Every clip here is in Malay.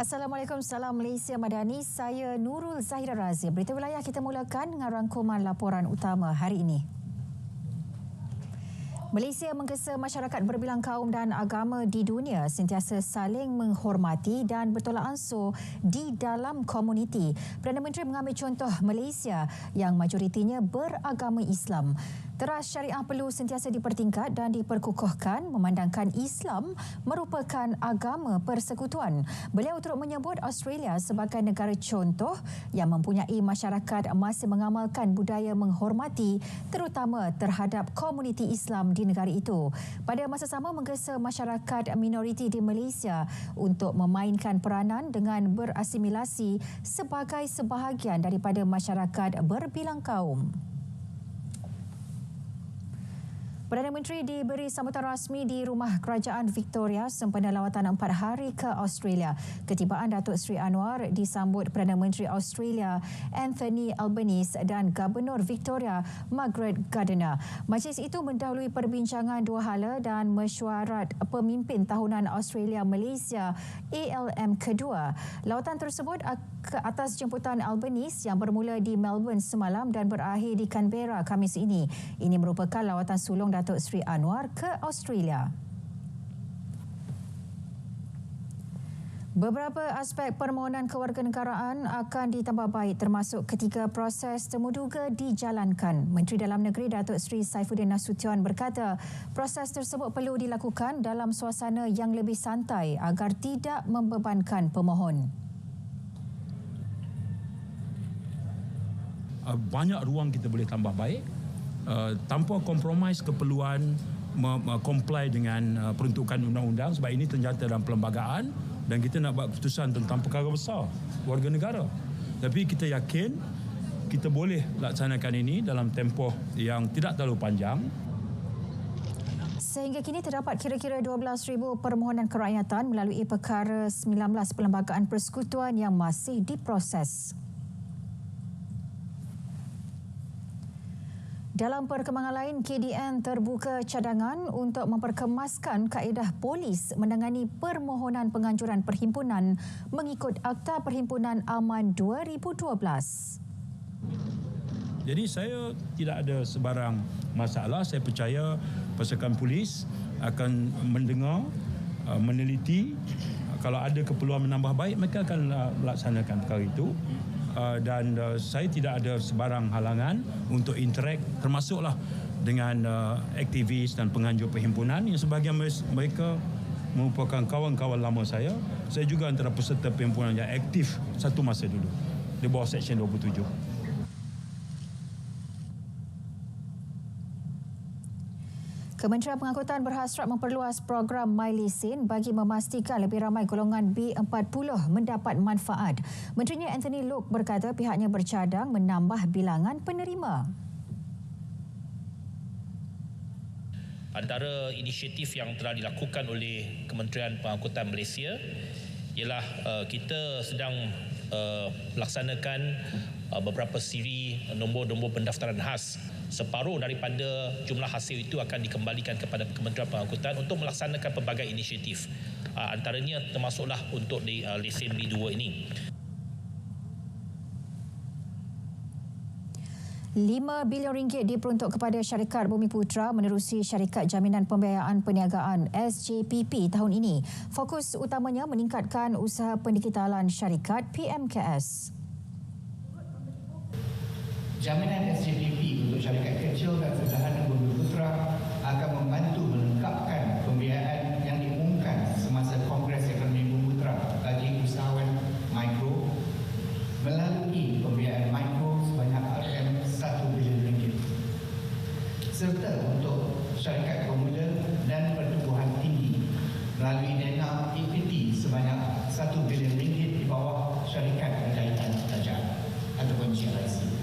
Assalamualaikum, salam Malaysia Madani. Saya Nurul Zahira Razia. Berita wilayah kita mulakan dengan rangkuman laporan utama hari ini. Malaysia menggesa masyarakat berbilang kaum dan agama di dunia sentiasa saling menghormati dan bertolak ansur di dalam komuniti. Perdana Menteri mengambil contoh Malaysia yang majoritinya beragama Islam. Teras syariah perlu sentiasa dipertingkat dan diperkukuhkan memandangkan Islam merupakan agama persekutuan. Beliau turut menyebut Australia sebagai negara contoh yang mempunyai masyarakat masih mengamalkan budaya menghormati terutama terhadap komuniti Islam di negara itu. Pada masa sama menggesa masyarakat minoriti di Malaysia untuk memainkan peranan dengan berasimilasi sebagai sebahagian daripada masyarakat berbilang kaum. Perdana Menteri diberi sambutan rasmi di Rumah Kerajaan Victoria sempena lawatan 4 hari ke Australia. Ketibaan Datuk Seri Anwar disambut Perdana Menteri Australia Anthony Albanese dan Gubernur Victoria Margaret Gardiner. Majlis itu mendahului perbincangan dua hala dan mesyuarat pemimpin tahunan Australia-Malaysia ALM kedua. Lawatan tersebut ke atas jemputan Albanese yang bermula di Melbourne semalam dan berakhir di Canberra Khamis ini. Ini merupakan lawatan sulung Datuk Seri Anwar ke Australia. Beberapa aspek permohonan kewarganegaraan akan ditambah baik termasuk ketika proses temuduga dijalankan. Menteri Dalam Negeri Datuk Seri Saifuddin Nasution berkata proses tersebut perlu dilakukan dalam suasana yang lebih santai agar tidak membebankan pemohon. Banyak ruang kita boleh tambah baik tanpa kompromis keperluan comply dengan peruntukan undang-undang sebab ini ternyata dalam perlembagaan dan kita nak buat keputusan tentang perkara besar warga negara. Tapi kita yakin kita boleh laksanakan ini dalam tempoh yang tidak terlalu panjang. Sehingga kini terdapat kira-kira 12,000 permohonan kerakyatan melalui perkara 19 perlembagaan persekutuan yang masih diproses. Dalam perkembangan lain, KDN terbuka cadangan untuk memperkemaskan kaedah polis menangani permohonan penganjuran perhimpunan mengikut Akta Perhimpunan Aman 2012. Jadi saya tidak ada sebarang masalah. Saya percaya pasukan polis akan mendengar, meneliti. Kalau ada keperluan menambah baik, mereka akan melaksanakan perkara itu. Dan saya tidak ada sebarang halangan untuk interact termasuklah dengan aktivis dan penganjur perhimpunan yang sebahagian mereka merupakan kawan-kawan lama saya. Saya juga antara peserta perhimpunan yang aktif satu masa dulu di bawah Seksyen 27. Kementerian Pengangkutan berhasrat memperluas program MyLesin bagi memastikan lebih ramai golongan B40 mendapat manfaat. Menterinya Anthony Loke berkata pihaknya bercadang menambah bilangan penerima. Antara inisiatif yang telah dilakukan oleh Kementerian Pengangkutan Malaysia ialah kita sedang melaksanakan beberapa siri nombor-nombor pendaftaran khas. Separuh daripada jumlah hasil itu akan dikembalikan kepada Kementerian Pengangkutan untuk melaksanakan pelbagai inisiatif. Antaranya termasuklah untuk di lesen B2 ini. 5 bilion ringgit diperuntuk kepada syarikat Bumiputra menerusi syarikat jaminan pembiayaan perniagaan SJPP tahun ini. Fokus utamanya meningkatkan usaha pendigitalan syarikat PMKS. Jaminan SJPP untuk syarikat kecil dan sederhana Bumiputra akan membantu melengkapkan pembiayaan yang diumumkan semasa Kongres Ekonomi Bumiputra bagi usahawan mikro melalui pembiayaan mikro sebanyak RM1 bilion serta untuk syarikat pemula dan pertumbuhan tinggi melalui dana equity sebanyak RM1 bilion di bawah syarikat berkaitan kerajaan ataupun CRIC.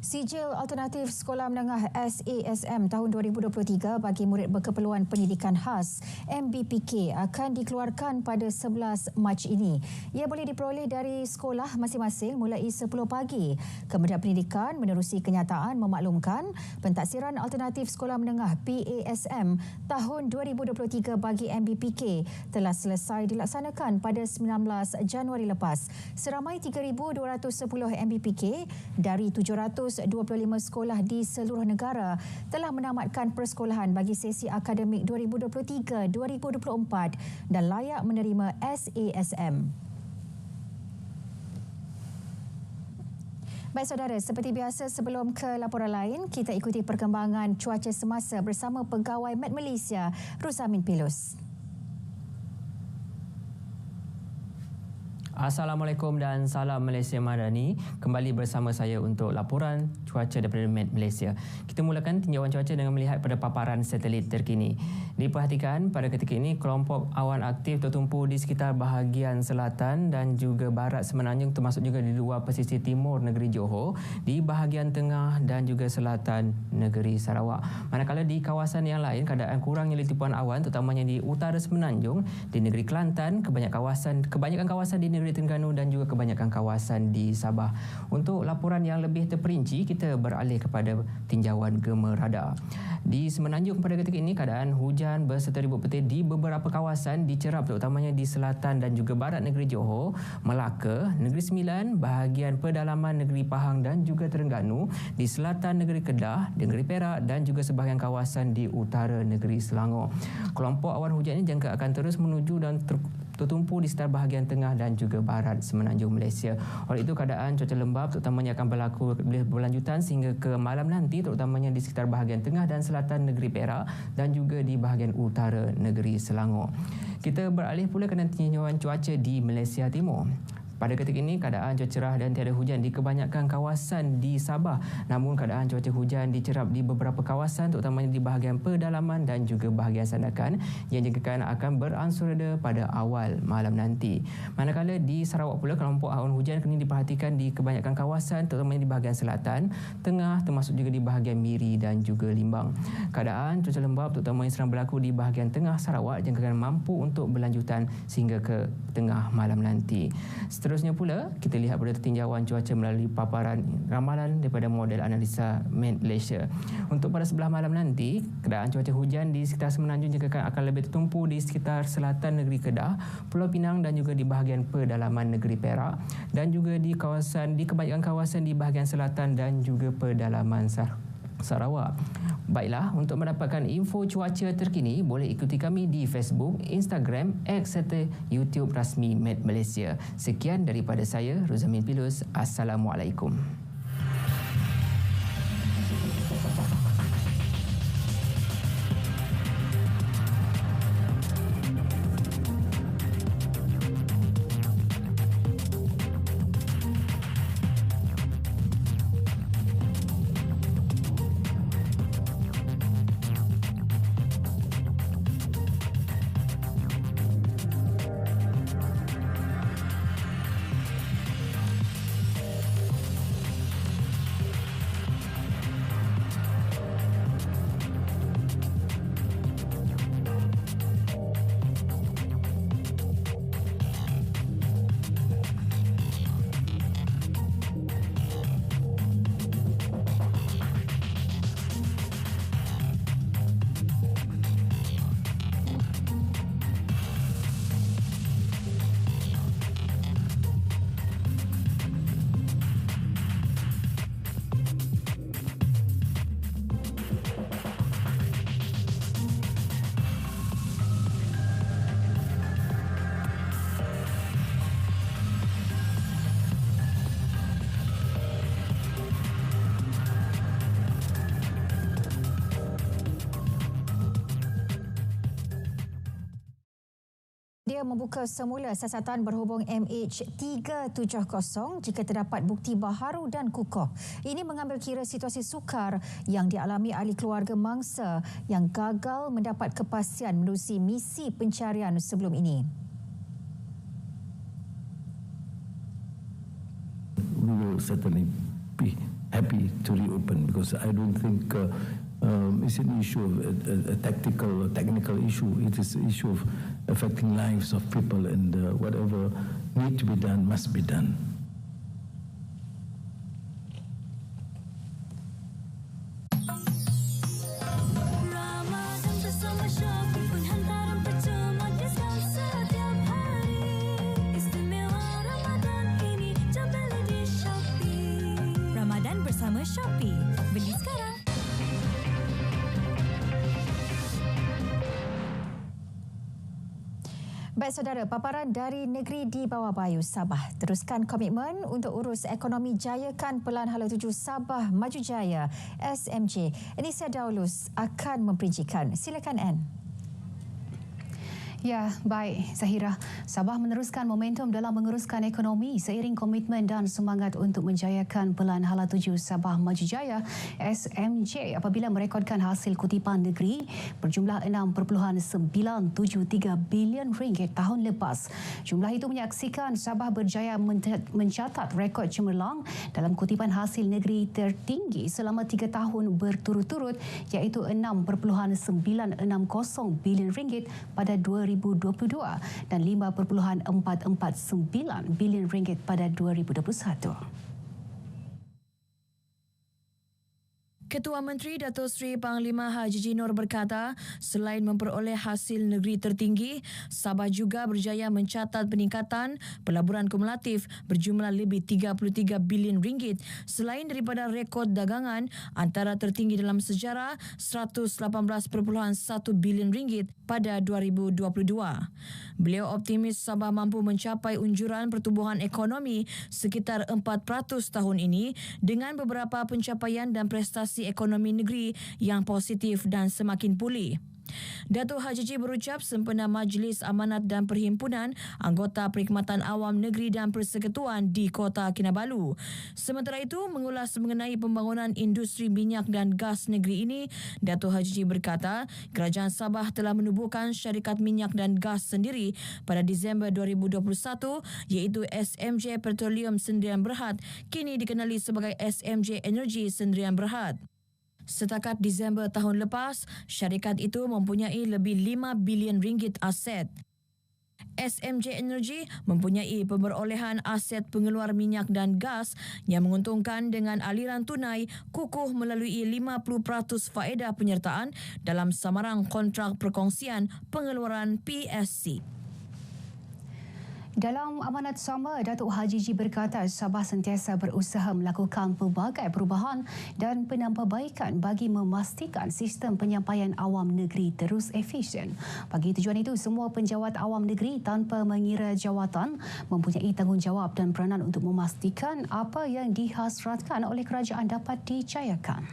Sijil Alternatif Sekolah Menengah SASM tahun 2023 bagi murid berkeperluan pendidikan khas MBPK akan dikeluarkan pada 11 Mac ini. Ia boleh diperoleh dari sekolah masing-masing mulai 10 pagi. Kementerian Pendidikan menerusi kenyataan memaklumkan pentaksiran alternatif sekolah menengah PASM tahun 2023 bagi MBPK telah selesai dilaksanakan pada 19 Januari lepas. Seramai 3,210 MBPK dari 725 sekolah di seluruh negara telah menamatkan persekolahan bagi sesi akademik 2023-2024 dan layak menerima SASM. Baik saudara, seperti biasa sebelum ke laporan lain, kita ikuti perkembangan cuaca semasa bersama Pegawai Met Malaysia, Ruzamin Pilus. Assalamualaikum dan salam Malaysia Madani. Kembali bersama saya untuk laporan cuaca daripada Met Malaysia. Kita mulakan tinjauan cuaca dengan melihat pada paparan satelit terkini. Diperhatikan pada ketika ini kelompok awan aktif tertumpu di sekitar bahagian selatan dan juga barat Semenanjung, termasuk juga di luar pesisir timur negeri Johor, di bahagian tengah dan juga selatan negeri Sarawak. Manakala di kawasan yang lain keadaan kurangnya litipuan awan terutamanya di utara Semenanjung, di negeri Kelantan, kebanyakan kawasan di negeri Terengganu dan juga kebanyakan kawasan di Sabah. Untuk laporan yang lebih terperinci, kita beralih kepada tinjauan gema radar. Di Semenanjung pada ketika ini keadaan hujan berserta ribut petir di beberapa kawasan dicerap terutamanya di selatan dan juga barat negeri Johor, Melaka, Negeri Sembilan, bahagian pedalaman negeri Pahang dan juga Terengganu, di selatan negeri Kedah, negeri Perak dan juga sebahagian kawasan di utara negeri Selangor. Kelompok awan hujan ini jangka akan terus menuju dan tertumpu di sekitar bahagian tengah dan juga barat Semenanjung Malaysia. Oleh itu keadaan cuaca lembap terutamanya akan berlaku berlanjutan sehingga ke malam nanti, terutamanya di sekitar bahagian tengah dan selatan negeri Perak dan juga di bahagian utara negeri Selangor. Kita beralih pula ke tinjauan cuaca di Malaysia Timur. Pada ketika ini keadaan cuaca cerah dan tiada hujan di kebanyakan kawasan di Sabah. Namun keadaan cuaca hujan dicerap di beberapa kawasan terutamanya di bahagian pedalaman dan juga bahagian sandakan yang dijangkakan akan beransur reda pada awal malam nanti. Manakala di Sarawak pula kelompok awan hujan kini diperhatikan di kebanyakan kawasan terutamanya di bahagian selatan, tengah termasuk juga di bahagian Miri dan juga Limbang. Keadaan cuaca lembap terutamanya sedang berlaku di bahagian tengah Sarawak dijangkakan mampu untuk berlanjutan sehingga ke tengah malam nanti. Seterusnya pula, kita lihat pada tinjauan cuaca melalui paparan ramalan daripada model analisa Met Malaysia. Untuk pada sebelah malam nanti, keadaan cuaca hujan di sekitar Semenanjung juga akan lebih tertumpu di sekitar selatan negeri Kedah, Pulau Pinang dan juga di bahagian pedalaman negeri Perak dan juga di kebanyakan kawasan di bahagian selatan dan juga pedalaman Sarawak. Baiklah, untuk mendapatkan info cuaca terkini, boleh ikuti kami di Facebook, Instagram, X serta YouTube rasmi Met Malaysia. Sekian daripada saya, Ruzamin Pilus. Assalamualaikum. Dia membuka semula siasatan berhubung MH370 jika terdapat bukti baharu dan kukuh. Ini mengambil kira situasi sukar yang dialami ahli keluarga mangsa yang gagal mendapat kepastian menerusi misi pencarian sebelum ini. We will certainly be happy to reopen, because I don't think it's an issue of a tactical or technical issue. It is an issue of affecting lives of people, and whatever need to be done must be done. Ramadan bersama Shopee. Beli sekarang. Baik saudara, paparan dari negeri di bawah bayu Sabah teruskan komitmen untuk urus ekonomi jayakan Pelan Hala Tuju Sabah Maju Jaya SMJ. Anissa Daulus akan memperincikan. Silakan Ann. Ya, baik Zahira. Sabah meneruskan momentum dalam menguruskan ekonomi seiring komitmen dan semangat untuk menjayakan Pelan Hala Tuju Sabah Maju Jaya SMJ apabila merekodkan hasil kutipan negeri berjumlah 6.973 bilion ringgit tahun lepas. Jumlah itu menyaksikan Sabah berjaya mencatat rekod cemerlang dalam kutipan hasil negeri tertinggi selama 3 tahun berturut-turut, iaitu 6.960 bilion ringgit pada 2022 dan 5.449 bilion ringgit pada 2021. Ketua Menteri Dato' Seri Panglima Haji Nur berkata, selain memperoleh hasil negeri tertinggi, Sabah juga berjaya mencatat peningkatan pelaburan kumulatif berjumlah lebih 33 bilion ringgit selain daripada rekod dagangan antara tertinggi dalam sejarah 118.1 bilion ringgit pada 2022. Beliau optimis Sabah mampu mencapai unjuran pertumbuhan ekonomi sekitar 4% tahun ini dengan beberapa pencapaian dan prestasi ekonomi negeri yang positif dan semakin pulih. Dato' Haji berucap sempena Majlis Amanat dan Perhimpunan anggota Perkhidmatan Awam Negeri dan Persekutuan di Kota Kinabalu. Sementara itu, mengulas mengenai pembangunan industri minyak dan gas negeri ini, Dato' Haji berkata, Kerajaan Sabah telah menubuhkan syarikat minyak dan gas sendiri pada Disember 2021 iaitu SMJ Petroleum Sendirian Berhad, kini dikenali sebagai SMJ Energy Sendirian Berhad. Setakat Disember tahun lepas, syarikat itu mempunyai lebih 5 bilion ringgit aset. SMJ Energy mempunyai pemerolehan aset pengeluar minyak dan gas yang menguntungkan dengan aliran tunai kukuh melalui 50% faedah penyertaan dalam samaran kontrak perkongsian pengeluaran PSC. Dalam amanat sama, Datuk Haji berkata Sabah sentiasa berusaha melakukan pelbagai perubahan dan penambahbaikan bagi memastikan sistem penyampaian awam negeri terus efisien. Bagi tujuan itu, semua penjawat awam negeri tanpa mengira jawatan mempunyai tanggungjawab dan peranan untuk memastikan apa yang dihasratkan oleh kerajaan dapat dijayakan.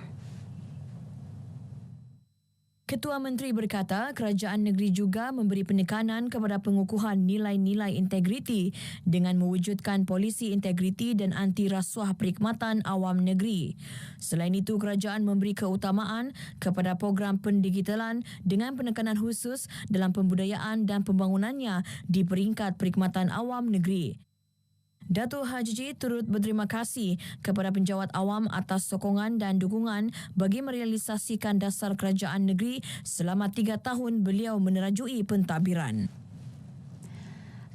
Ketua Menteri berkata kerajaan negeri juga memberi penekanan kepada pengukuhan nilai-nilai integriti dengan mewujudkan polisi integriti dan anti rasuah perkhidmatan awam negeri. Selain itu, kerajaan memberi keutamaan kepada program pendigitalan dengan penekanan khusus dalam pembudayaan dan pembangunannya di peringkat perkhidmatan awam negeri. Dato' Haji turut berterima kasih kepada penjawat awam atas sokongan dan dukungan bagi merealisasikan dasar kerajaan negeri selama 3 tahun beliau menerajui pentadbiran.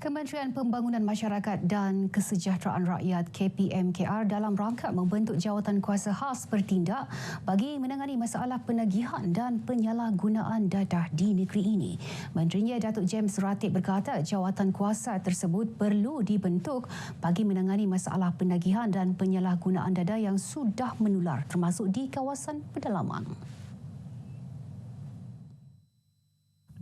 Kementerian Pembangunan Masyarakat dan Kesejahteraan Rakyat KPMKR dalam rangka membentuk jawatan kuasa khas bertindak bagi menangani masalah penagihan dan penyalahgunaan dadah di negeri ini. Menterinya Datuk James Ratib berkata jawatan kuasa tersebut perlu dibentuk bagi menangani masalah penagihan dan penyalahgunaan dadah yang sudah menular termasuk di kawasan pedalaman.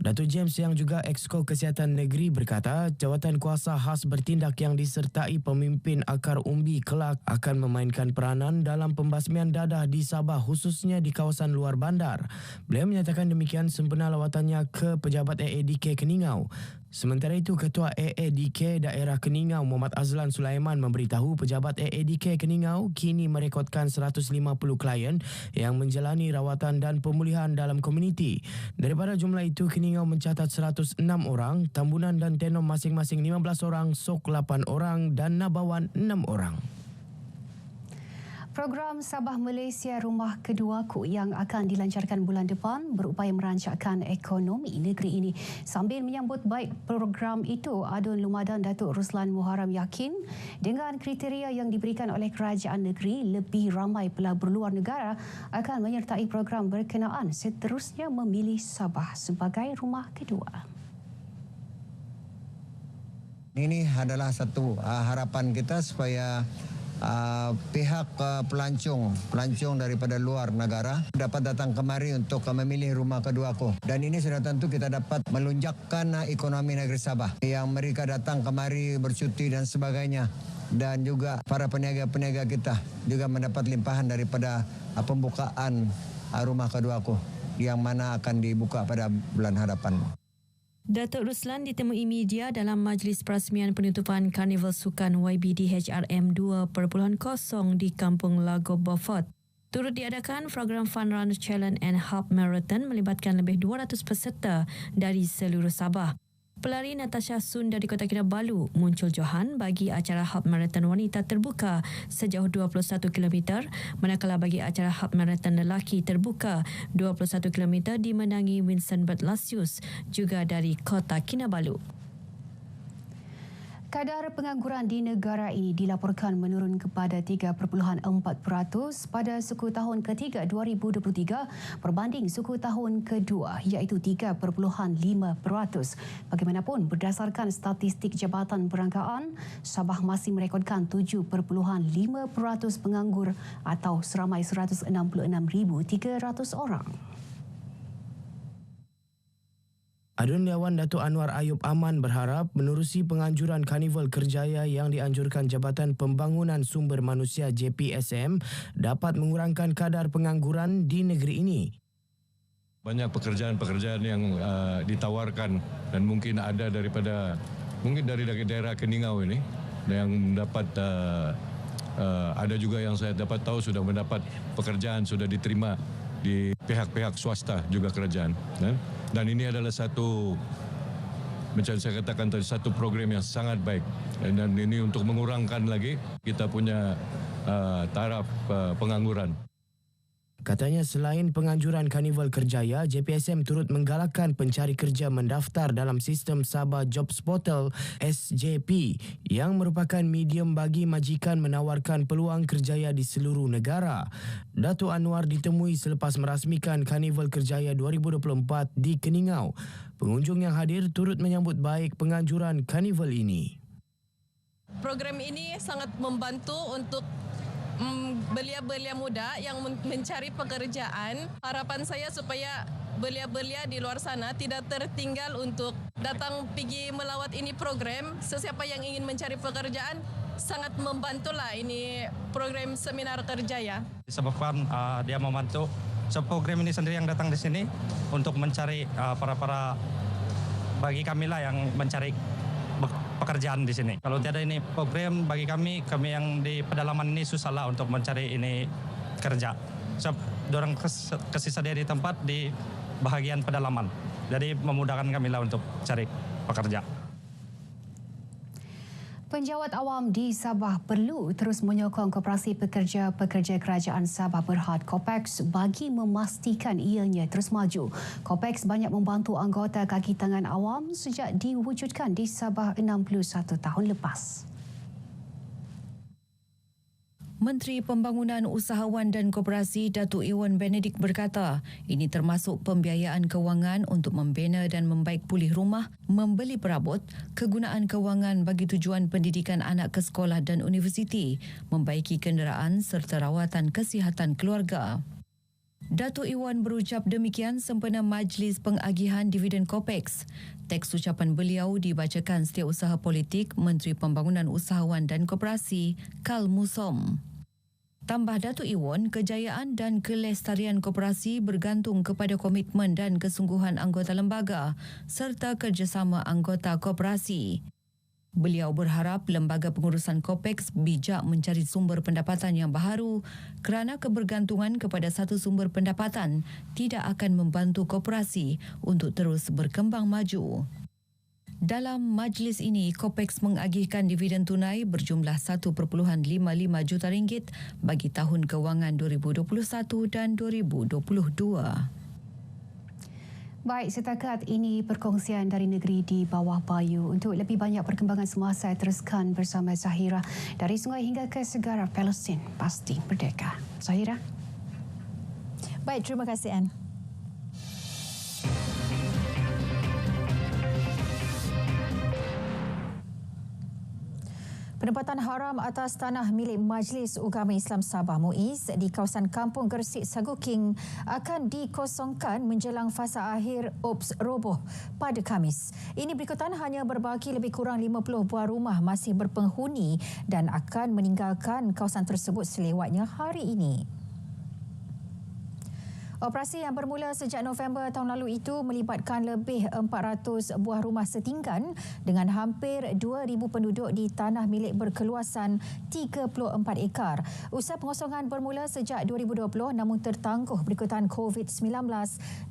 Datuk James yang juga Exco Kesihatan Negeri berkata jawatan kuasa khas bertindak yang disertai pemimpin akar umbi kelak akan memainkan peranan dalam pembasmian dadah di Sabah khususnya di kawasan luar bandar. Beliau menyatakan demikian sempena lawatannya ke pejabat AADK Keningau. Sementara itu, Ketua AADK Daerah Keningau Muhammad Azlan Sulaiman memberitahu pejabat AADK Keningau kini merekodkan 150 klien yang menjalani rawatan dan pemulihan dalam komuniti. Daripada jumlah itu, Keningau mencatat 106 orang, Tambunan dan Tenom masing-masing 15 orang, Sok 8 orang dan Nabawan 6 orang. Program Sabah Malaysia Rumah Keduaku yang akan dilancarkan bulan depan berupaya merancangkan ekonomi negeri ini. Sambil menyambut baik program itu, Adun Lumadan Datuk Ruslan Muharram yakin dengan kriteria yang diberikan oleh kerajaan negeri, lebih ramai pelabur luar negara akan menyertai program berkenaan, seterusnya memilih Sabah sebagai rumah kedua. Ini adalah satu harapan kita supaya pihak pelancong daripada luar negara dapat datang kemari untuk memilih rumah keduaku. Dan ini sudah tentu kita dapat melunjakkan ekonomi negeri Sabah yang mereka datang kemari bercuti dan sebagainya. Dan juga para peniaga-peniaga kita juga mendapat limpahan daripada pembukaan rumah keduaku yang mana akan dibuka pada bulan hadapan. Datuk Ruslan ditemui media dalam majlis perasmian penutupan Karnival Sukan YBD HRM 2.0 di Kampung Lago Beaufort. Turut diadakan program Fun Run Challenge and Half Marathon melibatkan lebih 200 peserta dari seluruh Sabah. Pelari Natasha Sun dari Kota Kinabalu muncul johan bagi acara Half Marathon wanita terbuka sejauh 21 km, manakala bagi acara Half Marathon lelaki terbuka 21 km dimenangi Winston Bertlasius juga dari Kota Kinabalu. Kadar pengangguran di negara ini dilaporkan menurun kepada 3.4% pada suku tahun ketiga 2023 berbanding suku tahun kedua iaitu 3.5%. Bagaimanapun, berdasarkan statistik Jabatan Perangkaan, Sabah masih merekodkan 7.5% penganggur atau seramai 166,300 orang. Adun Dewan Datuk Anwar Ayub Aman berharap menerusi penganjuran Karnival Kerjaya yang dianjurkan Jabatan Pembangunan Sumber Manusia JPSM dapat mengurangkan kadar pengangguran di negeri ini. Banyak pekerjaan-pekerjaan yang ditawarkan dan mungkin ada dari daerah Keningau ini yang dapat ada juga yang saya dapat tahu sudah mendapat pekerjaan, sudah diterima di pihak-pihak swasta juga kerajaan. Dan ini adalah satu, macam saya katakan tadi, satu program yang sangat baik. Dan ini untuk mengurangkan lagi kita punya taraf pengangguran. Katanya selain penganjuran Karnival Kerjaya, JPSM turut menggalakkan pencari kerja mendaftar dalam sistem Sabah Jobs Portal SJP yang merupakan medium bagi majikan menawarkan peluang kerjaya di seluruh negara. Datuk Anwar ditemui selepas merasmikan Karnival Kerjaya 2024 di Keningau. Pengunjung yang hadir turut menyambut baik penganjuran Karnival ini. Program ini sangat membantu untuk belia-belia muda yang mencari pekerjaan. Harapan saya supaya belia-belia di luar sana tidak tertinggal untuk datang pergi melawat ini program. Sesiapa yang ingin mencari pekerjaan sangat membantulah ini program seminar kerjaya. Disebabkan dia membantu program ini sendiri yang datang di sini untuk mencari para bagi kami lah yang mencari pekerjaan di sini. Kalau tiada ini program bagi kami yang di pedalaman ini susahlah untuk mencari ini kerja. Sebab dorang kesisa dia di tempat di bahagian pedalaman. Jadi memudahkan kami lah untuk cari pekerja. Penjawat awam di Sabah perlu terus menyokong Koperasi Pekerja-Pekerja Kerajaan Sabah Berhad (KOPEX) bagi memastikan ianya terus maju. KOPEX banyak membantu anggota kaki tangan awam sejak diwujudkan di Sabah 61 tahun lepas. Menteri Pembangunan Usahawan dan Koperasi Datuk Ewan Benedict berkata, ini termasuk pembiayaan kewangan untuk membina dan membaik pulih rumah, membeli perabot, kegunaan kewangan bagi tujuan pendidikan anak ke sekolah dan universiti, membaiki kenderaan serta rawatan kesihatan keluarga. Datuk Ewan berucap demikian sempena Majlis Pengagihan Dividen KOPEX. Teks ucapan beliau dibacakan Setiausaha Politik Menteri Pembangunan Usahawan dan Koperasi, Kal Musom. Tambah Datuk Ewan, kejayaan dan kelestarian koperasi bergantung kepada komitmen dan kesungguhan anggota lembaga serta kerjasama anggota koperasi. Beliau berharap lembaga pengurusan KOPEX bijak mencari sumber pendapatan yang baharu kerana kebergantungan kepada satu sumber pendapatan tidak akan membantu koperasi untuk terus berkembang maju. Dalam majlis ini, Copex mengagihkan dividen tunai berjumlah 1.55 juta ringgit bagi tahun kewangan 2021 dan 2022. Baik, setakat ini perkongsian dari negeri di bawah Bayu. Untuk lebih banyak perkembangan semasa, teruskan bersama Zahira. Dari sungai hingga ke segara Palestin, pasti merdeka. Zahira. Baik, terima kasih Anne. Penempatan haram atas tanah milik Majlis Ugama Islam Sabah MUIS di kawasan Kampung Gersik Saguking akan dikosongkan menjelang fasa akhir OPS roboh pada Khamis. Ini berikutan hanya berbaki lebih kurang 50 buah rumah masih berpenghuni dan akan meninggalkan kawasan tersebut selewatnya hari ini. Operasi yang bermula sejak November tahun lalu itu melibatkan lebih 400 buah rumah setinggan dengan hampir 2,000 penduduk di tanah milik berkeluasan 34 ekar. Usaha pengosongan bermula sejak 2020 namun tertangguh berikutan COVID-19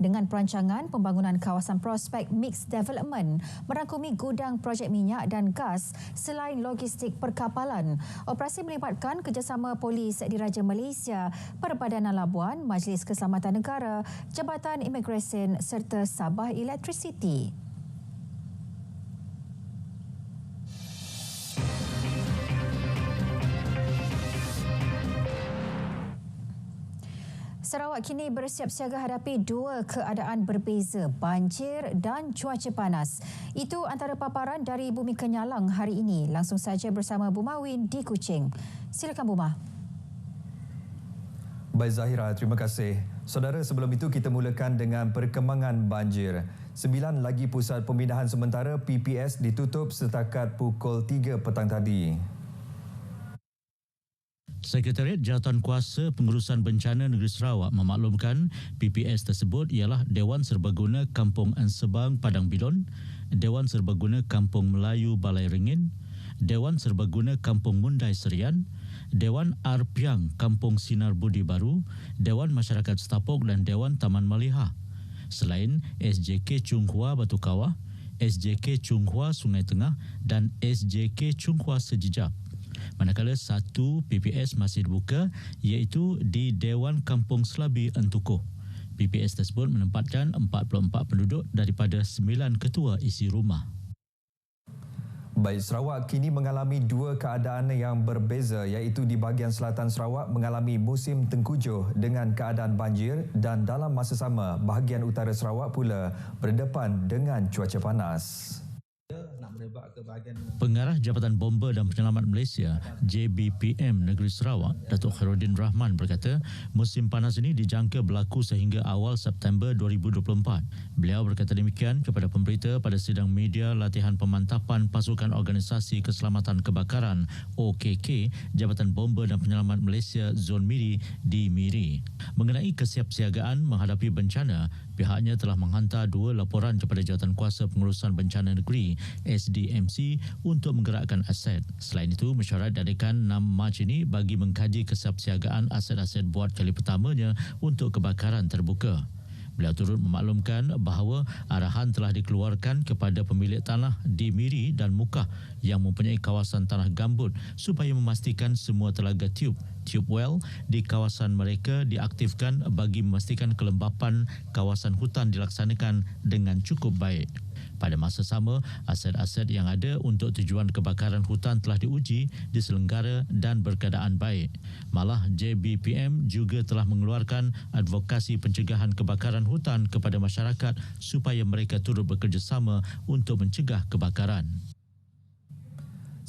dengan perancangan pembangunan kawasan prospek Mixed Development merangkumi gudang projek minyak dan gas selain logistik perkapalan. Operasi melibatkan kerjasama polis Diraja Malaysia, Perbadanan Labuan, Majlis Keselamatan Negara, Jabatan Imigresen serta Sabah Electricity. Sarawak kini bersiap siaga hadapi dua keadaan berbeza, banjir dan cuaca panas. Itu antara paparan dari Bumi Kenyalang hari ini. Langsung saja bersama Bumawin di Kuching. Silakan Buma. Baik Zahira, terima kasih. Saudara, sebelum itu kita mulakan dengan perkembangan banjir. 9 lagi pusat pemindahan sementara PPS ditutup setakat pukul 3 petang tadi. Sekretariat Jawatankuasa Pengurusan Bencana Negeri Sarawak memaklumkan PPS tersebut ialah Dewan Serbaguna Kampung Ansebang Padang Bilon, Dewan Serbaguna Kampung Melayu Balai Ringin, Dewan Serbaguna Kampung Mundai Serian, Dewan Arpiang Kampung Sinar Budi Baru, Dewan Masyarakat Setapok dan Dewan Taman Maliha. Selain SJK Chunghua Batu Kawah, SJK Chunghua Sungai Tengah dan SJK Chunghua Sejijak. Manakala satu PPS masih dibuka iaitu di Dewan Kampung Selabi Entukuh. PPS tersebut menempatkan 44 penduduk daripada 9 ketua isi rumah. Baik, Sarawak kini mengalami dua keadaan yang berbeza iaitu di bahagian selatan Sarawak mengalami musim tengkujuh dengan keadaan banjir dan dalam masa sama bahagian utara Sarawak pula berdepan dengan cuaca panas. Pengarah Jabatan Bomba dan Penyelamat Malaysia JBPM Negeri Sarawak, Datuk Khairuddin Rahman berkata, musim panas ini dijangka berlaku sehingga awal September 2024. Beliau berkata demikian kepada pemberita pada sidang media latihan pemantapan Pasukan Organisasi Keselamatan Kebakaran OKK Jabatan Bomba dan Penyelamat Malaysia Zon Miri di Miri. Mengenai kesiapsiagaan menghadapi bencana, pihaknya telah menghantar 2 laporan kepada Jawatankuasa Pengurusan Bencana Negeri SDMC untuk menggerakkan aset. Selain itu, mesyuarat diadakan 6 Mac ini bagi mengkaji kesiapsiagaan aset-aset buat kali pertamanya untuk kebakaran terbuka. Beliau turut memaklumkan bahawa arahan telah dikeluarkan kepada pemilik tanah di Miri dan Mukah yang mempunyai kawasan tanah gambut supaya memastikan semua telaga tube well di kawasan mereka diaktifkan bagi memastikan kelembapan kawasan hutan dilaksanakan dengan cukup baik. Pada masa sama, aset-aset yang ada untuk tujuan kebakaran hutan telah diuji, diselenggara dan berkeadaan baik. Malah JBPM juga telah mengeluarkan advokasi pencegahan kebakaran hutan kepada masyarakat supaya mereka turut bekerjasama untuk mencegah kebakaran.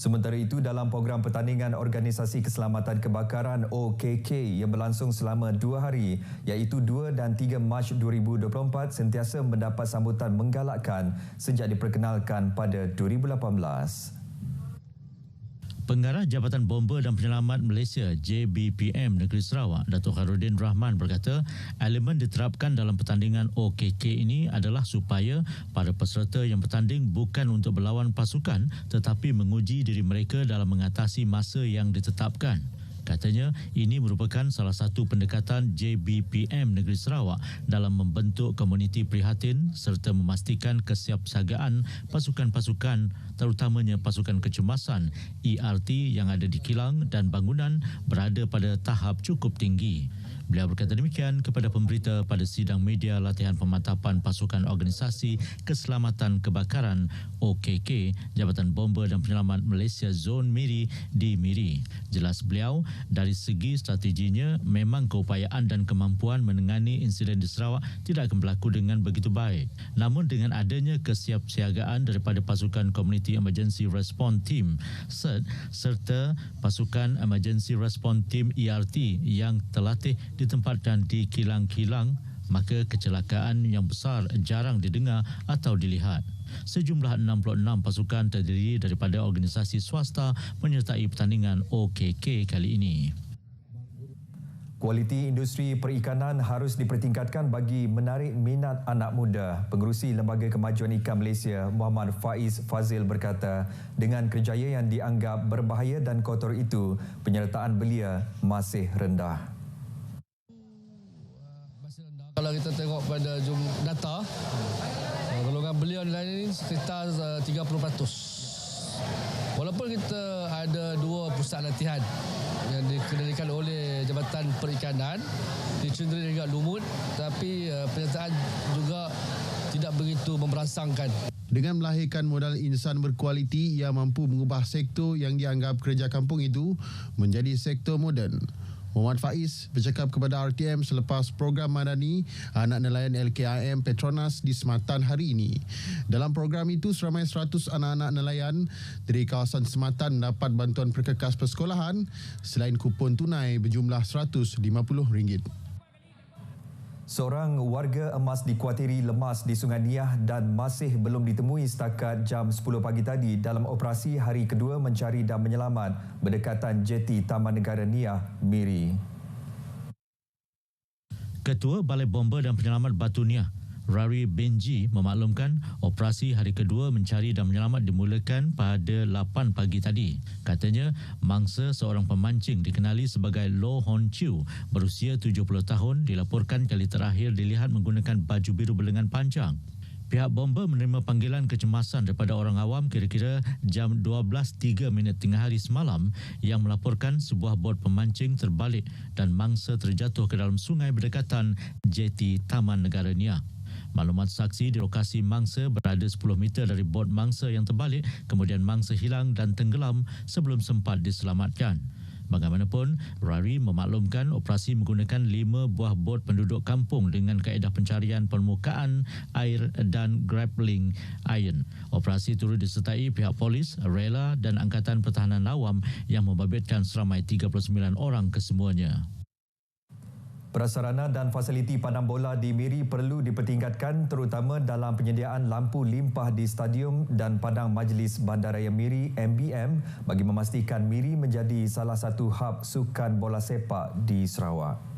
Sementara itu, dalam program pertandingan Organisasi Keselamatan Kebakaran OKK yang berlangsung selama 2 hari iaitu 2 dan 3 Mac 2024 sentiasa mendapat sambutan menggalakkan sejak diperkenalkan pada 2018. Pengarah Jabatan Bomba dan Penyelamat Malaysia JBPM Negeri Sarawak, Datuk Khairuddin Rahman berkata, elemen diterapkan dalam pertandingan OKK ini adalah supaya para peserta yang bertanding bukan untuk berlawan pasukan tetapi menguji diri mereka dalam mengatasi masa yang ditetapkan. Katanya ini merupakan salah satu pendekatan JBPM Negeri Sarawak dalam membentuk komuniti prihatin serta memastikan kesiapsiagaan pasukan-pasukan terutamanya pasukan kecemasan ERT yang ada di kilang dan bangunan berada pada tahap cukup tinggi. Beliau berkata demikian kepada pemberita pada sidang media latihan pemantapan pasukan organisasi keselamatan kebakaran OKK Jabatan Bomba dan Penyelamat Malaysia Zon Miri di Miri. Jelas beliau, dari segi strateginya memang keupayaan dan kemampuan menangani insiden di Sarawak tidak akan berlaku dengan begitu baik. Namun dengan adanya kesiapsiagaan daripada pasukan Community Emergency Response Team CERT serta pasukan Emergency Response Team ERT yang terlatih ditempatkan di kilang-kilang, maka kecelakaan yang besar jarang didengar atau dilihat. Sejumlah 66 pasukan terdiri daripada organisasi swasta menyertai pertandingan OKK kali ini. Kualiti industri perikanan harus dipertingkatkan bagi menarik minat anak muda. Pengerusi Lembaga Kemajuan Ikan Malaysia, Muhammad Faiz Fazil berkata, dengan kerjaya yang dianggap berbahaya dan kotor itu, penyertaan belia masih rendah. Kalau kita tengok pada data, golongan belia nilai ini sekitar 30%. Walaupun kita ada 2 pusat latihan yang dikendalikan oleh Jabatan Perikanan di Cendera dan Lumut, tapi penyertaan juga tidak begitu memberangsangkan. Dengan melahirkan modal insan berkualiti yang mampu mengubah sektor yang dianggap kerja kampung itu menjadi sektor moden. Muhammad Faiz bercakap kepada RTM selepas program madani anak nelayan LKIM Petronas di Sematan hari ini. Dalam program itu, seramai 100 anak-anak nelayan dari kawasan Sematan dapat bantuan perkekas persekolahan selain kupon tunai berjumlah RM150. Seorang warga emas dikuatiri lemas di Sungai Niah dan masih belum ditemui setakat jam 10 pagi tadi dalam operasi hari kedua mencari dan menyelamat berdekatan jeti Taman Negara Niah, Miri. Ketua Balai Bomba dan Penyelamat Batu Niah, Rari Benji memaklumkan operasi hari kedua mencari dan menyelamat dimulakan pada 8 pagi tadi. Katanya, mangsa seorang pemancing dikenali sebagai Lo Hon Chiu berusia 70 tahun dilaporkan kali terakhir dilihat menggunakan baju biru berlengan panjang. Pihak bomba menerima panggilan kecemasan daripada orang awam kira-kira jam 12.03 tengah hari semalam yang melaporkan sebuah bot pemancing terbalik dan mangsa terjatuh ke dalam sungai berdekatan jeti Taman Negara Niah. Maklumat saksi di lokasi mangsa berada 10 meter dari bot mangsa yang terbalik, kemudian mangsa hilang dan tenggelam sebelum sempat diselamatkan. Bagaimanapun, Rari memaklumkan operasi menggunakan 5 buah bot penduduk kampung dengan kaedah pencarian permukaan, air dan grappling iron. Operasi turut disertai pihak polis, rela dan Angkatan Pertahanan Awam yang membabitkan seramai 39 orang kesemuanya. Prasarana dan fasiliti padang bola di Miri perlu dipertingkatkan terutama dalam penyediaan lampu limpah di stadium dan padang majlis Bandaraya Miri MBM bagi memastikan Miri menjadi salah satu hub sukan bola sepak di Sarawak.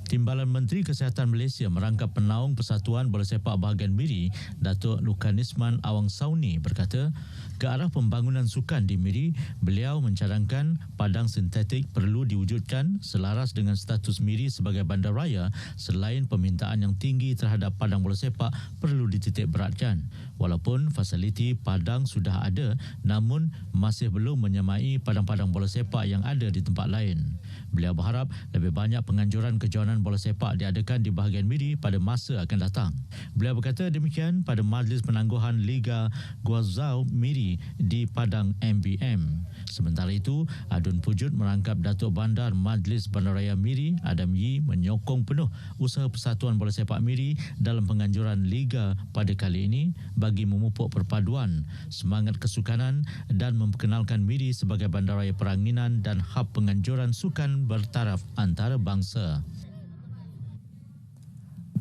Timbalan Menteri Kesihatan Malaysia merangkap penaung Persatuan Bola Sepak Bahagian Miri, Datuk Lukanisman Awang Sauni berkata, ke arah pembangunan sukan di Miri, beliau mencadangkan padang sintetik perlu diwujudkan selaras dengan status Miri sebagai bandaraya selain permintaan yang tinggi terhadap padang bola sepak perlu dititik beratkan. Walaupun fasiliti padang sudah ada, namun masih belum menyamai padang-padang bola sepak yang ada di tempat lain. Beliau berharap lebih banyak penganjuran kejohanan bola sepak diadakan di bahagian Miri pada masa akan datang. Beliau berkata demikian pada Majlis Penangguhan Liga Guazhou Miri di Padang MBM. Sementara itu, Adun Pujut merangkap Datuk Bandar Majlis Bandaraya Miri, Adam Yee, menyokong penuh usaha Persatuan Bola Sepak Miri dalam penganjuran Liga pada kali ini bagi memupuk perpaduan, semangat kesukanan dan memperkenalkan Miri sebagai bandaraya peranginan dan hub penganjuran sukan bertaraf antarabangsa.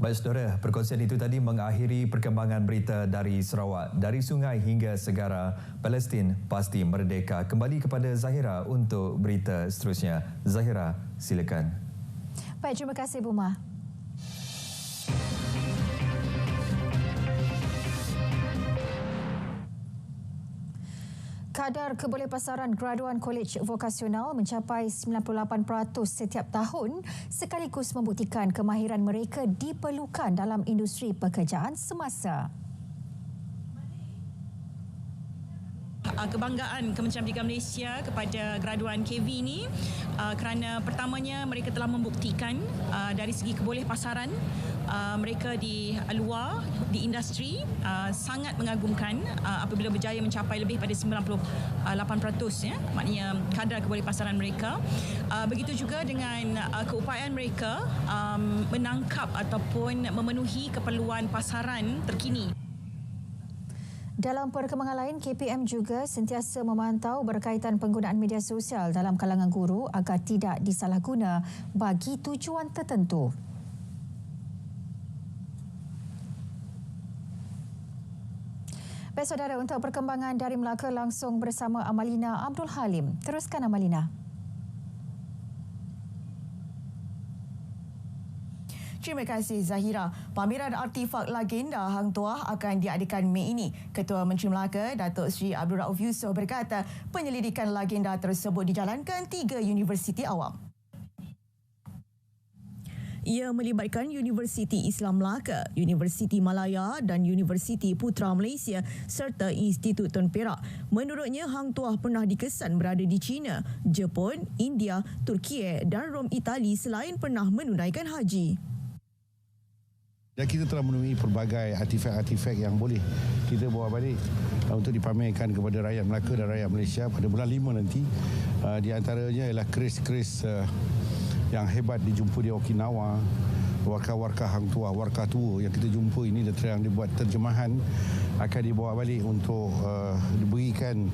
Baik saudara, perkongsian itu tadi mengakhiri perkembangan berita dari Sarawak. Dari sungai hingga segara, Palestin pasti merdeka. Kembali kepada Zahira untuk berita seterusnya. Zahira, silakan. Baik, terima kasih Buma. Kadar kebolehpasaran graduan kolej vokasional mencapai 98% setiap tahun sekaligus membuktikan kemahiran mereka diperlukan dalam industri pekerjaan semasa. Kebanggaan Kementerian Pendidikan Malaysia kepada graduan KV ini kerana pertamanya mereka telah membuktikan dari segi kebolehpasaran mereka di luar di industri sangat mengagumkan apabila berjaya mencapai lebih pada 98% ya, maknanya kadar kebolehpasaran mereka. Begitu juga dengan keupayaan mereka menangkap ataupun memenuhi keperluan pasaran terkini. Dalam perkembangan lain, KPM juga sentiasa memantau berkaitan penggunaan media sosial dalam kalangan guru agar tidak disalahguna bagi tujuan tertentu. Baik saudara, untuk perkembangan dari Melaka langsung bersama Amalina Abdul Halim. Teruskan Amalina. Terima kasih Zahira. Pameran artifak legenda Hang Tuah akan diadakan Mei ini. Ketua Menteri Melaka, Datuk Seri Abdul Rauf Yusof berkata penyelidikan legenda tersebut dijalankan 3 universiti awam. Ia melibatkan Universiti Islam Melaka, Universiti Malaya dan Universiti Putra Malaysia serta Institut Tun Perak. Menurutnya, Hang Tuah pernah dikesan berada di China, Jepun, India, Turki dan Rom Itali selain pernah menunaikan haji. Dan kita telah menemui pelbagai artifak-artifak yang boleh kita bawa balik untuk dipamerkan kepada rakyat Melaka dan rakyat Malaysia pada bulan 5 nanti. Di antaranya ialah keris-keris yang hebat dijumpa di Okinawa, warka-warka Hang Tuah, warka tua yang kita jumpa ini yang dibuat terjemahan akan dibawa balik untuk diberikan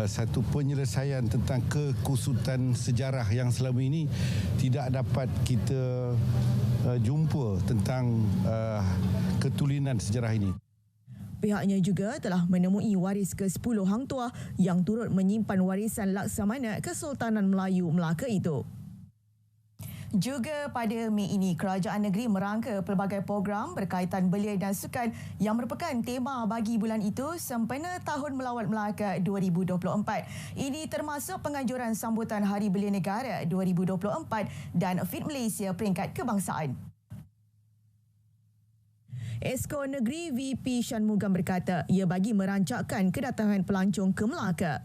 satu penyelesaian tentang kekusutan sejarah yang selama ini tidak dapat kita jumpa tentang ketulinan sejarah ini. Pihaknya juga telah menemui waris ke-10 Hang Tuah yang turut menyimpan warisan Laksamana Kesultanan Melayu Melaka itu. Juga pada Mei ini, Kerajaan Negeri merangka pelbagai program berkaitan belia dan sukan yang merupakan tema bagi bulan itu sempena Tahun Melawat Melaka 2024. Ini termasuk penganjuran sambutan Hari Belia Negara 2024 dan Fit Malaysia peringkat kebangsaan. Esko Negeri VP Shanmugam berkata ia bagi merancangkan kedatangan pelancong ke Melaka.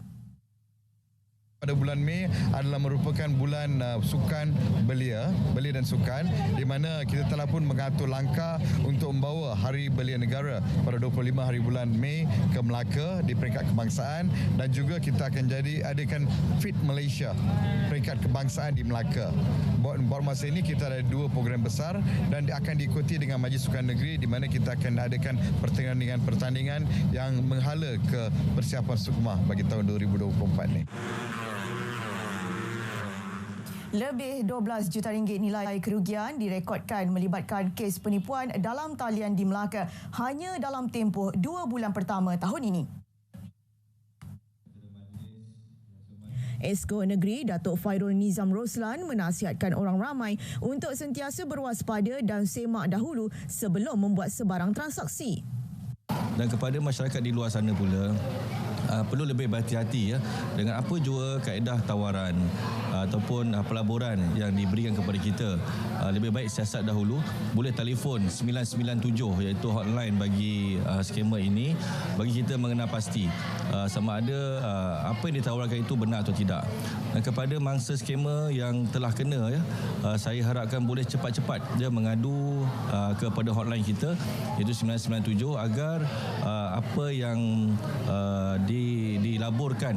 Pada bulan Mei adalah merupakan bulan sukan belia dan sukan di mana kita telah pun mengatur langkah untuk membawa Hari Belia Negara pada 25 hari bulan Mei ke Melaka di peringkat kebangsaan dan juga kita akan adakan Fit Malaysia peringkat kebangsaan di Melaka. Buat masa ini kita ada 2 program besar dan akan diikuti dengan Majlis Sukan Negeri di mana kita akan adakan pertandingan yang menghala ke persiapan Sukma bagi tahun 2024 ini. Lebih 12 juta ringgit nilai kerugian direkodkan melibatkan kes penipuan dalam talian di Melaka hanya dalam tempoh 2 bulan pertama tahun ini. Esko Negeri Datuk Fairul Nizam Roslan menasihatkan orang ramai untuk sentiasa berwaspada dan semak dahulu sebelum membuat sebarang transaksi. Dan kepada masyarakat di luar sana pula, perlu lebih berhati-hati ya dengan apa jua kaedah tawaran ataupun pelaburan yang diberikan kepada kita. Lebih baik siasat dahulu. Boleh telefon 997 iaitu hotline bagi skema ini bagi kita mengenal pasti sama ada apa yang ditawarkan itu benar atau tidak. Dan kepada mangsa skema yang telah kena ya, saya harapkan boleh cepat-cepat dia mengadu kepada hotline kita iaitu 997 agar apa yang dilaburkan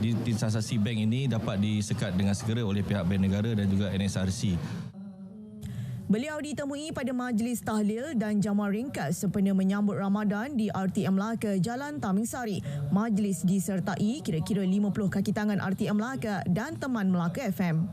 di transaksi bank ini dapat disekat dengan segera oleh pihak Bank Negara dan juga NSRC. Beliau ditemui pada majlis tahlil dan jamuan ringkas sempena menyambut Ramadan di RTM Melaka Jalan Taming Sari. Majlis disertai kira-kira 50 kaki tangan RTM Melaka dan teman Melaka FM.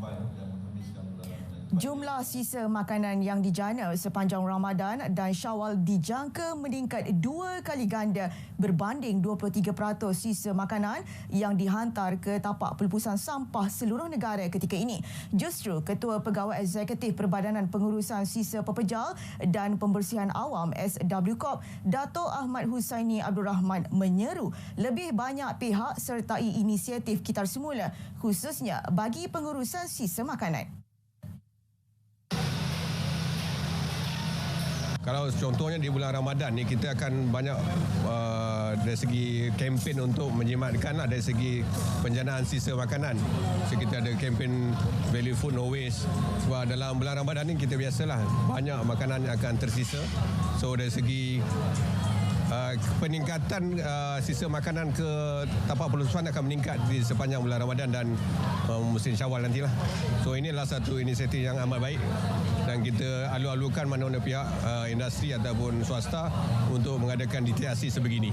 Jumlah sisa makanan yang dijana sepanjang Ramadan dan Syawal dijangka meningkat 2 kali ganda berbanding 23% sisa makanan yang dihantar ke tapak pelepasan sampah seluruh negara ketika ini. Justru Ketua Pegawai Eksekutif Perbadanan Pengurusan Sisa Pepejal dan Pembersihan Awam SWCOP, Dato' Ahmad Husaini Abdul Rahman menyeru lebih banyak pihak sertai inisiatif Kitar Semula khususnya bagi pengurusan sisa makanan. Kalau contohnya di bulan Ramadan ni kita akan banyak dari segi kempen untuk menjimatkan dari segi penjanaan sisa makanan. So, kita ada kempen value food no waste. Sebab dalam bulan Ramadan ni kita biasalah banyak makanan yang akan tersisa. So dari segi peningkatan sisa makanan ke tapak pelepasan akan meningkat di sepanjang bulan Ramadan dan musim Syawal nantilah. So ini adalah satu inisiatif yang amat baik dan kita alu-alukan mana-mana pihak industri ataupun swasta untuk mengadakan deteksi sebegini.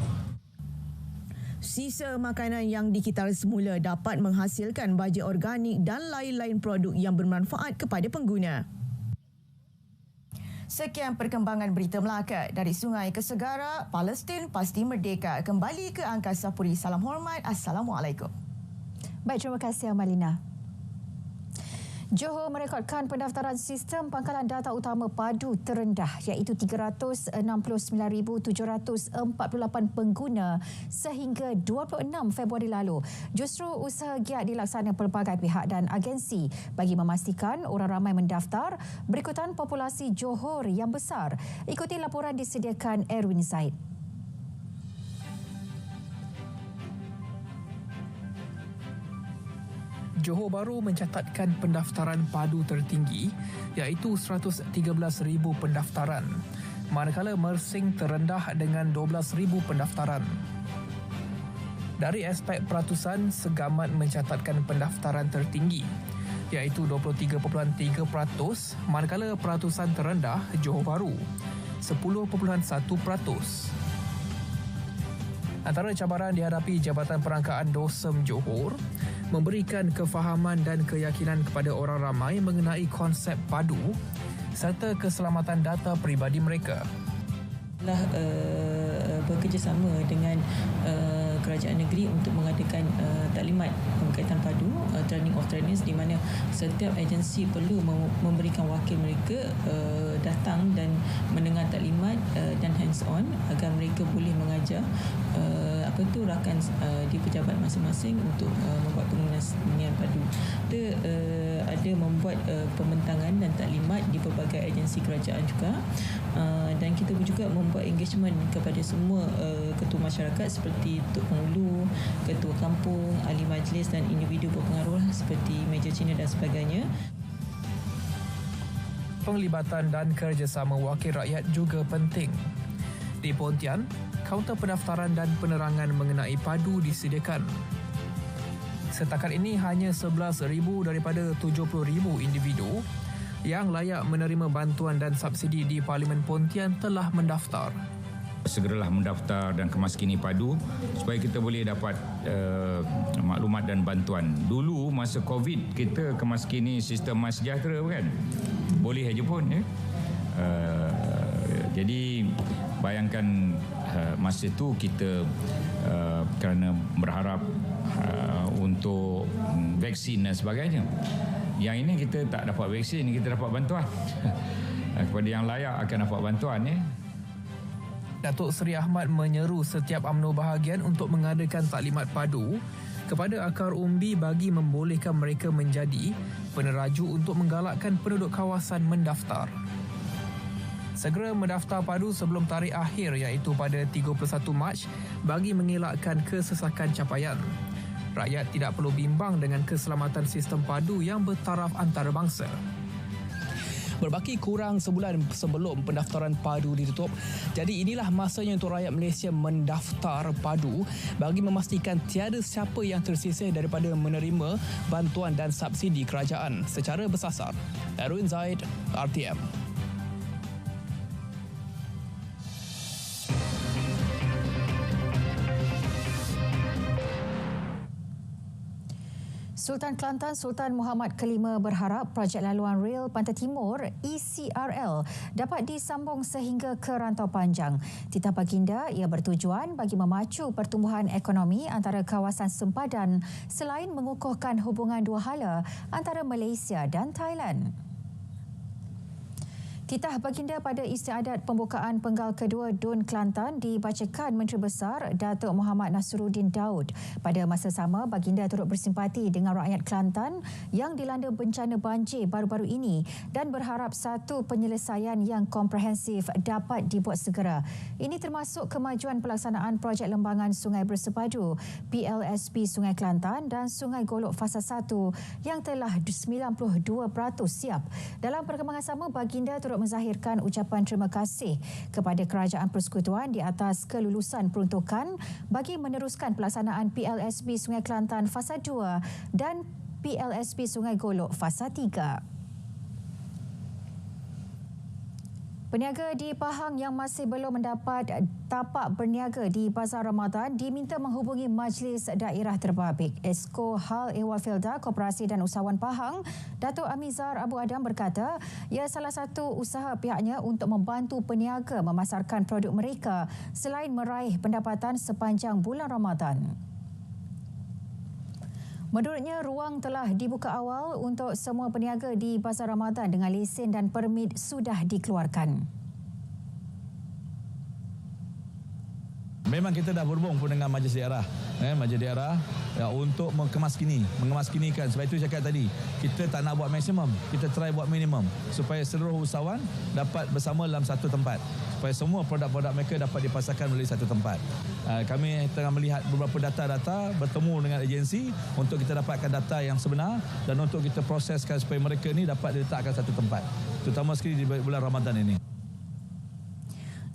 Sisa makanan yang dikitar semula dapat menghasilkan baja organik dan lain-lain produk yang bermanfaat kepada pengguna. Sekian perkembangan berita Melaka dari Sungai ke Segara, Palestin pasti merdeka. Kembali ke Angkasa Puri. Salam hormat. Assalamualaikum. Baik, terima kasih Amalina. Johor merekodkan pendaftaran sistem pangkalan data utama padu terendah iaitu 369,748 pengguna sehingga 26 Februari lalu. Justru usaha giat dilaksanakan pelbagai pihak dan agensi bagi memastikan orang ramai mendaftar berikutan populasi Johor yang besar. Ikuti laporan disediakan Erwin Zaid. Johor Bahru mencatatkan pendaftaran padu tertinggi iaitu 113,000 pendaftaran, manakala Mersing terendah dengan 12,000 pendaftaran. Dari aspek peratusan, Segamat mencatatkan pendaftaran tertinggi iaitu 23.3%, manakala peratusan terendah Johor Bahru 10.1%. Antara cabaran dihadapi Jabatan Perangkaan Dosem Johor memberikan kefahaman dan keyakinan kepada orang ramai mengenai konsep padu serta keselamatan data peribadi mereka. Bekerjasama dengan kerajaan negeri untuk mengadakan taklimat berkaitan padu, training of trainers, di mana setiap agensi perlu memberikan wakil mereka datang dan mendengar taklimat dan hands on agar mereka boleh mengajar rakan di pejabat masing-masing untuk membuat penggunaan padu. Kita ada membuat pembentangan dan taklimat di pelbagai agensi kerajaan juga, dan kita juga membuat engagement kepada semua ketua masyarakat seperti Tok Penghulu, ketua kampung, ahli majlis dan individu berpengaruh seperti Meja Cina dan sebagainya. Penglibatan dan kerjasama wakil rakyat juga penting. Di Pontian, kaunter pendaftaran dan penerangan mengenai padu disediakan. Setakat ini hanya 11,000 daripada 70,000 individu yang layak menerima bantuan dan subsidi di Parlimen Pontian telah mendaftar. Segeralah mendaftar dan kemaskini padu supaya kita boleh dapat maklumat dan bantuan. Dulu masa COVID kita kemaskini sistem MySejahtera kan? Boleh aja pun ya. Jadi bayangkan masa itu kita kerana berharap untuk vaksin dan sebagainya. Yang ini kita tak dapat vaksin, kita dapat bantuan. Kepada yang layak akan dapat bantuan ya. Datuk Seri Ahmad menyeru setiap UMNO bahagian untuk mengadakan taklimat padu kepada akar umbi bagi membolehkan mereka menjadi peneraju untuk menggalakkan penduduk kawasan mendaftar. Segera mendaftar padu sebelum tarikh akhir iaitu pada 31 Mac bagi mengelakkan kesesakan capaian. Rakyat tidak perlu bimbang dengan keselamatan sistem padu yang bertaraf antarabangsa. Berbaki kurang sebulan sebelum pendaftaran padu ditutup. Jadi inilah masanya untuk rakyat Malaysia mendaftar padu bagi memastikan tiada siapa yang tersisih daripada menerima bantuan dan subsidi kerajaan secara bersasar. Erwin Zaid, RTM. Sultan Kelantan Sultan Muhammad Kelima berharap projek laluan rel Pantai Timur ECRL dapat disambung sehingga ke rantau panjang. Titah baginda ia bertujuan bagi memacu pertumbuhan ekonomi antara kawasan sempadan selain mengukuhkan hubungan dua hala antara Malaysia dan Thailand. Titah baginda pada istiadat pembukaan penggal kedua DUN Kelantan dibacakan Menteri Besar Datuk Muhammad Nasruddin Daud. Pada masa sama, baginda turut bersimpati dengan rakyat Kelantan yang dilanda bencana banjir baru-baru ini dan berharap satu penyelesaian yang komprehensif dapat dibuat segera. Ini termasuk kemajuan pelaksanaan projek lembangan Sungai Bersepadu, PLSP Sungai Kelantan dan Sungai Golok Fasa 1 yang telah 92% siap. Dalam perkembangan sama, baginda turut menzahirkan ucapan terima kasih kepada Kerajaan Persekutuan di atas kelulusan peruntukan bagi meneruskan pelaksanaan PLSP Sungai Kelantan Fasa 2 dan PLSP Sungai Golok Fasa 3. Peniaga di Pahang yang masih belum mendapat tapak berniaga di Bazar Ramadan diminta menghubungi Majlis Daerah Terbabit. Esko Hal Ehwal Felda Koperasi dan Usahawan Pahang, Datuk Amizar Abu Adam berkata, ia salah satu usaha pihaknya untuk membantu peniaga memasarkan produk mereka selain meraih pendapatan sepanjang bulan Ramadan. Menurutnya, ruang telah dibuka awal untuk semua peniaga di Bazar Ramadan dengan lesen dan permit sudah dikeluarkan. Memang kita dah berhubung pun dengan Majlis Daerah, Majlis Daerah untuk mengemaskinikan. Sebab itu cakap tadi, kita tak nak buat maksimum, kita try buat minimum supaya seluruh usahawan dapat bersama dalam satu tempat, supaya semua produk-produk mereka dapat dipasarkan melalui satu tempat. Kami tengah melihat beberapa data-data, bertemu dengan agensi untuk kita dapatkan data yang sebenar dan untuk kita proseskan supaya mereka ni dapat diletakkan satu tempat, terutama sekali di bulan Ramadan ini.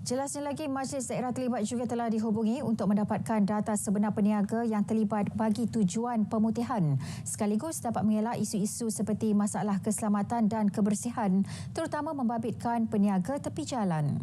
Jelasnya lagi, Majlis Daerah terlibat juga telah dihubungi untuk mendapatkan data sebenar peniaga yang terlibat bagi tujuan pemutihan, sekaligus dapat mengelak isu-isu seperti masalah keselamatan dan kebersihan, terutama membabitkan peniaga tepi jalan.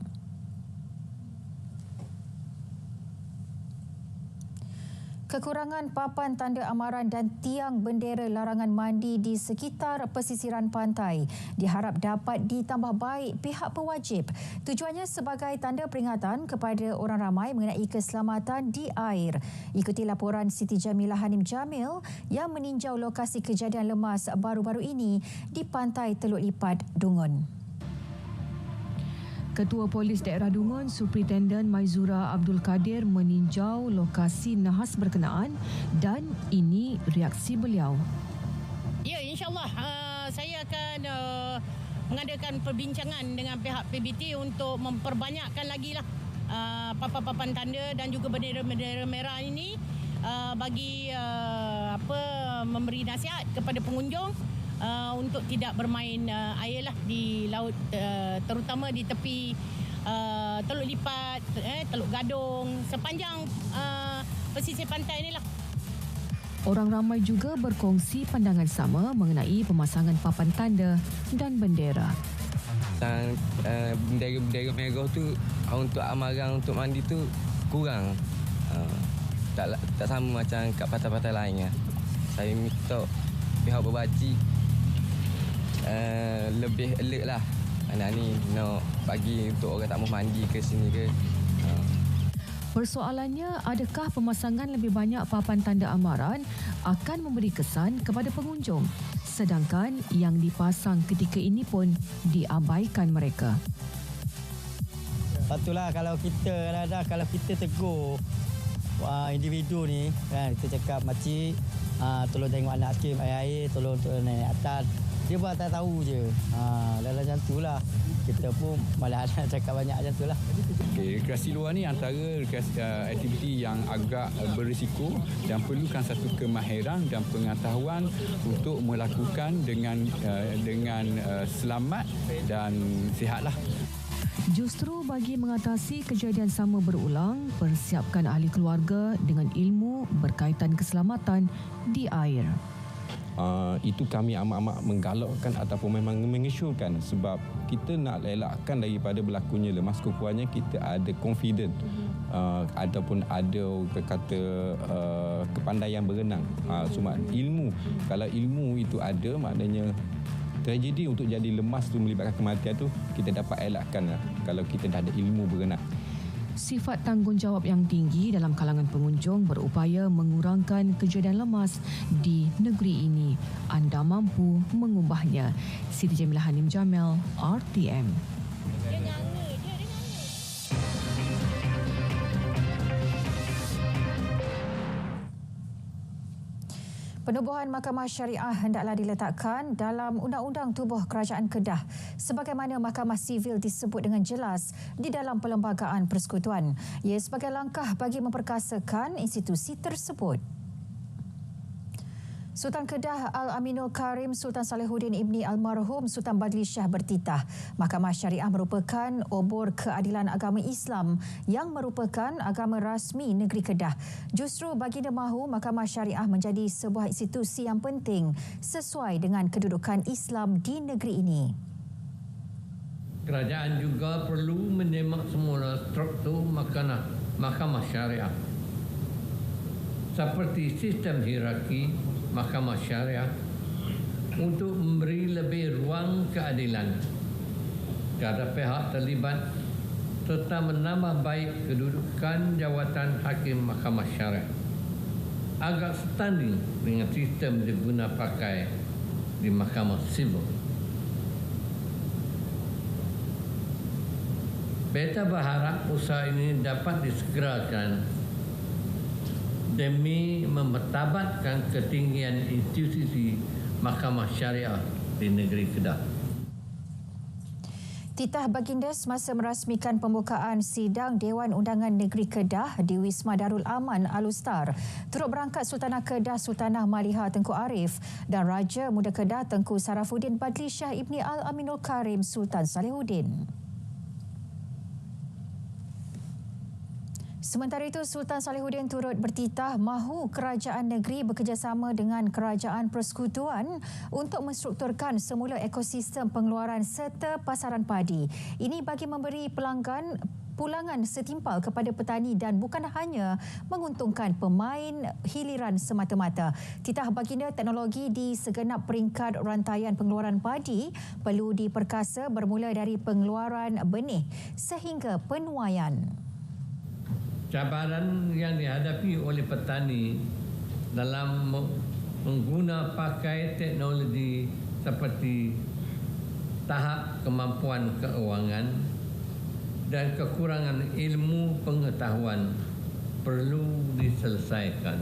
Kekurangan papan tanda amaran dan tiang bendera larangan mandi di sekitar pesisiran pantai diharap dapat ditambah baik pihak pewajib. Tujuannya sebagai tanda peringatan kepada orang ramai mengenai keselamatan di air. Ikuti laporan Siti Jamilah Hanim Jamil yang meninjau lokasi kejadian lemas baru-baru ini di Pantai Teluk Lipat, Dungun. Ketua Polis Daerah Dungun, Superintendent Maizura Abdul Kadir meninjau lokasi nahas berkenaan dan ini reaksi beliau. Ya, insyaAllah saya akan mengadakan perbincangan dengan pihak PBT untuk memperbanyakkan lagi lah papan-papan tanda dan juga bendera-bendera merah ini bagi memberi nasihat kepada pengunjung untuk tidak bermain air lah di laut, terutama di tepi Teluk Lipat, Teluk Gadung, sepanjang pesisir pantai inilah. Orang ramai juga berkongsi pandangan sama mengenai pemasangan papan tanda dan bendera. Bendera merah tu untuk amaran untuk mandi tu kurang. Tak sama macam kat pantai-pantai lainnya. Saya minta pihak berwajib lebih alert lah. Anak ni nak bagi untuk orang tak mau mandi ke sini ke. Persoalannya, adakah pemasangan lebih banyak papan tanda amaran akan memberi kesan kepada pengunjung, sedangkan yang dipasang ketika ini pun diabaikan mereka. Patutlah kalau kita tegur individu ni kan, kita cakap makcik tolong tengok anak sikit air, tolong naik atas. Dia buat tak tahu je. Dalam macam tu lah. Kita pun malah nak cakap banyak macam tu lah. Rekreasi luar ni antara aktiviti yang agak berisiko dan perlukan satu kemahiran dan pengetahuan untuk melakukan dengan selamat dan sihatlah. Justru bagi mengatasi kejadian sama berulang, persiapkan ahli keluarga dengan ilmu berkaitan keselamatan di air. Itu kami amat-amat menggalakkan ataupun memang mengesyorkan, sebab kita nak elakkan daripada berlakunya lemas, kurangnya kita ada confident ataupun ada kata kepandaian berenang. Cuma ilmu, kalau ilmu itu ada, maknanya tragedi untuk jadi lemas tu melibatkan kematian tu kita dapat elakkan kalau kita dah ada ilmu berenang. Sifat tanggungjawab yang tinggi dalam kalangan pengunjung berupaya mengurangkan kejadian lemas di negeri ini. Anda mampu mengubahnya. Siti Jamilah Hanim Jamil, RTM. Penubuhan Mahkamah Syariah hendaklah diletakkan dalam Undang-Undang Tubuh Kerajaan Kedah sebagaimana Mahkamah Sivil disebut dengan jelas di dalam Perlembagaan Persekutuan. Ia sebagai langkah bagi memperkasakan institusi tersebut. Sultan Kedah Al-Aminul Karim Sultan Salihuddin Ibni Almarhum Sultan Badli Shah bertitah, Mahkamah Syariah merupakan obor keadilan agama Islam yang merupakan agama rasmi negeri Kedah. Justru baginda mahu Mahkamah Syariah menjadi sebuah institusi yang penting sesuai dengan kedudukan Islam di negeri ini. Kerajaan juga perlu menyemak semula struktur Mahkamah Syariah seperti sistem hierarki Mahkamah Syariah untuk memberi lebih ruang keadilan kepada pihak terlibat serta menambah baik kedudukan jawatan Hakim Mahkamah Syariah agak setanding dengan sistem diguna pakai di Mahkamah Sivil. Beta berharap usaha ini dapat disegerakan demi memertabatkan ketinggian institusi Mahkamah Syariah di negeri Kedah. Titah baginda semasa merasmikan pembukaan sidang Dewan Undangan Negeri Kedah di Wisma Darul Aman Al-Ustar. Turut berangkat Sultanah Kedah Sultanah Maliha Tengku Arif dan Raja Muda Kedah Tengku Sarafuddin Badli Shah Ibni Al-Aminul Karim Sultan Salihuddin. Sementara itu, Sultan Salihuddin turut bertitah mahu kerajaan negeri bekerjasama dengan kerajaan persekutuan untuk menstrukturkan semula ekosistem pengeluaran serta pasaran padi. Ini bagi memberi pulangan setimpal kepada petani dan bukan hanya menguntungkan pemain hiliran semata-mata. Titah baginda teknologi di segenap peringkat rantaian pengeluaran padi perlu diperkasa bermula dari pengeluaran benih sehingga penuaian. Cabaran yang dihadapi oleh petani dalam mengguna pakai teknologi seperti tahap kemampuan keuangan dan kekurangan ilmu pengetahuan perlu diselesaikan.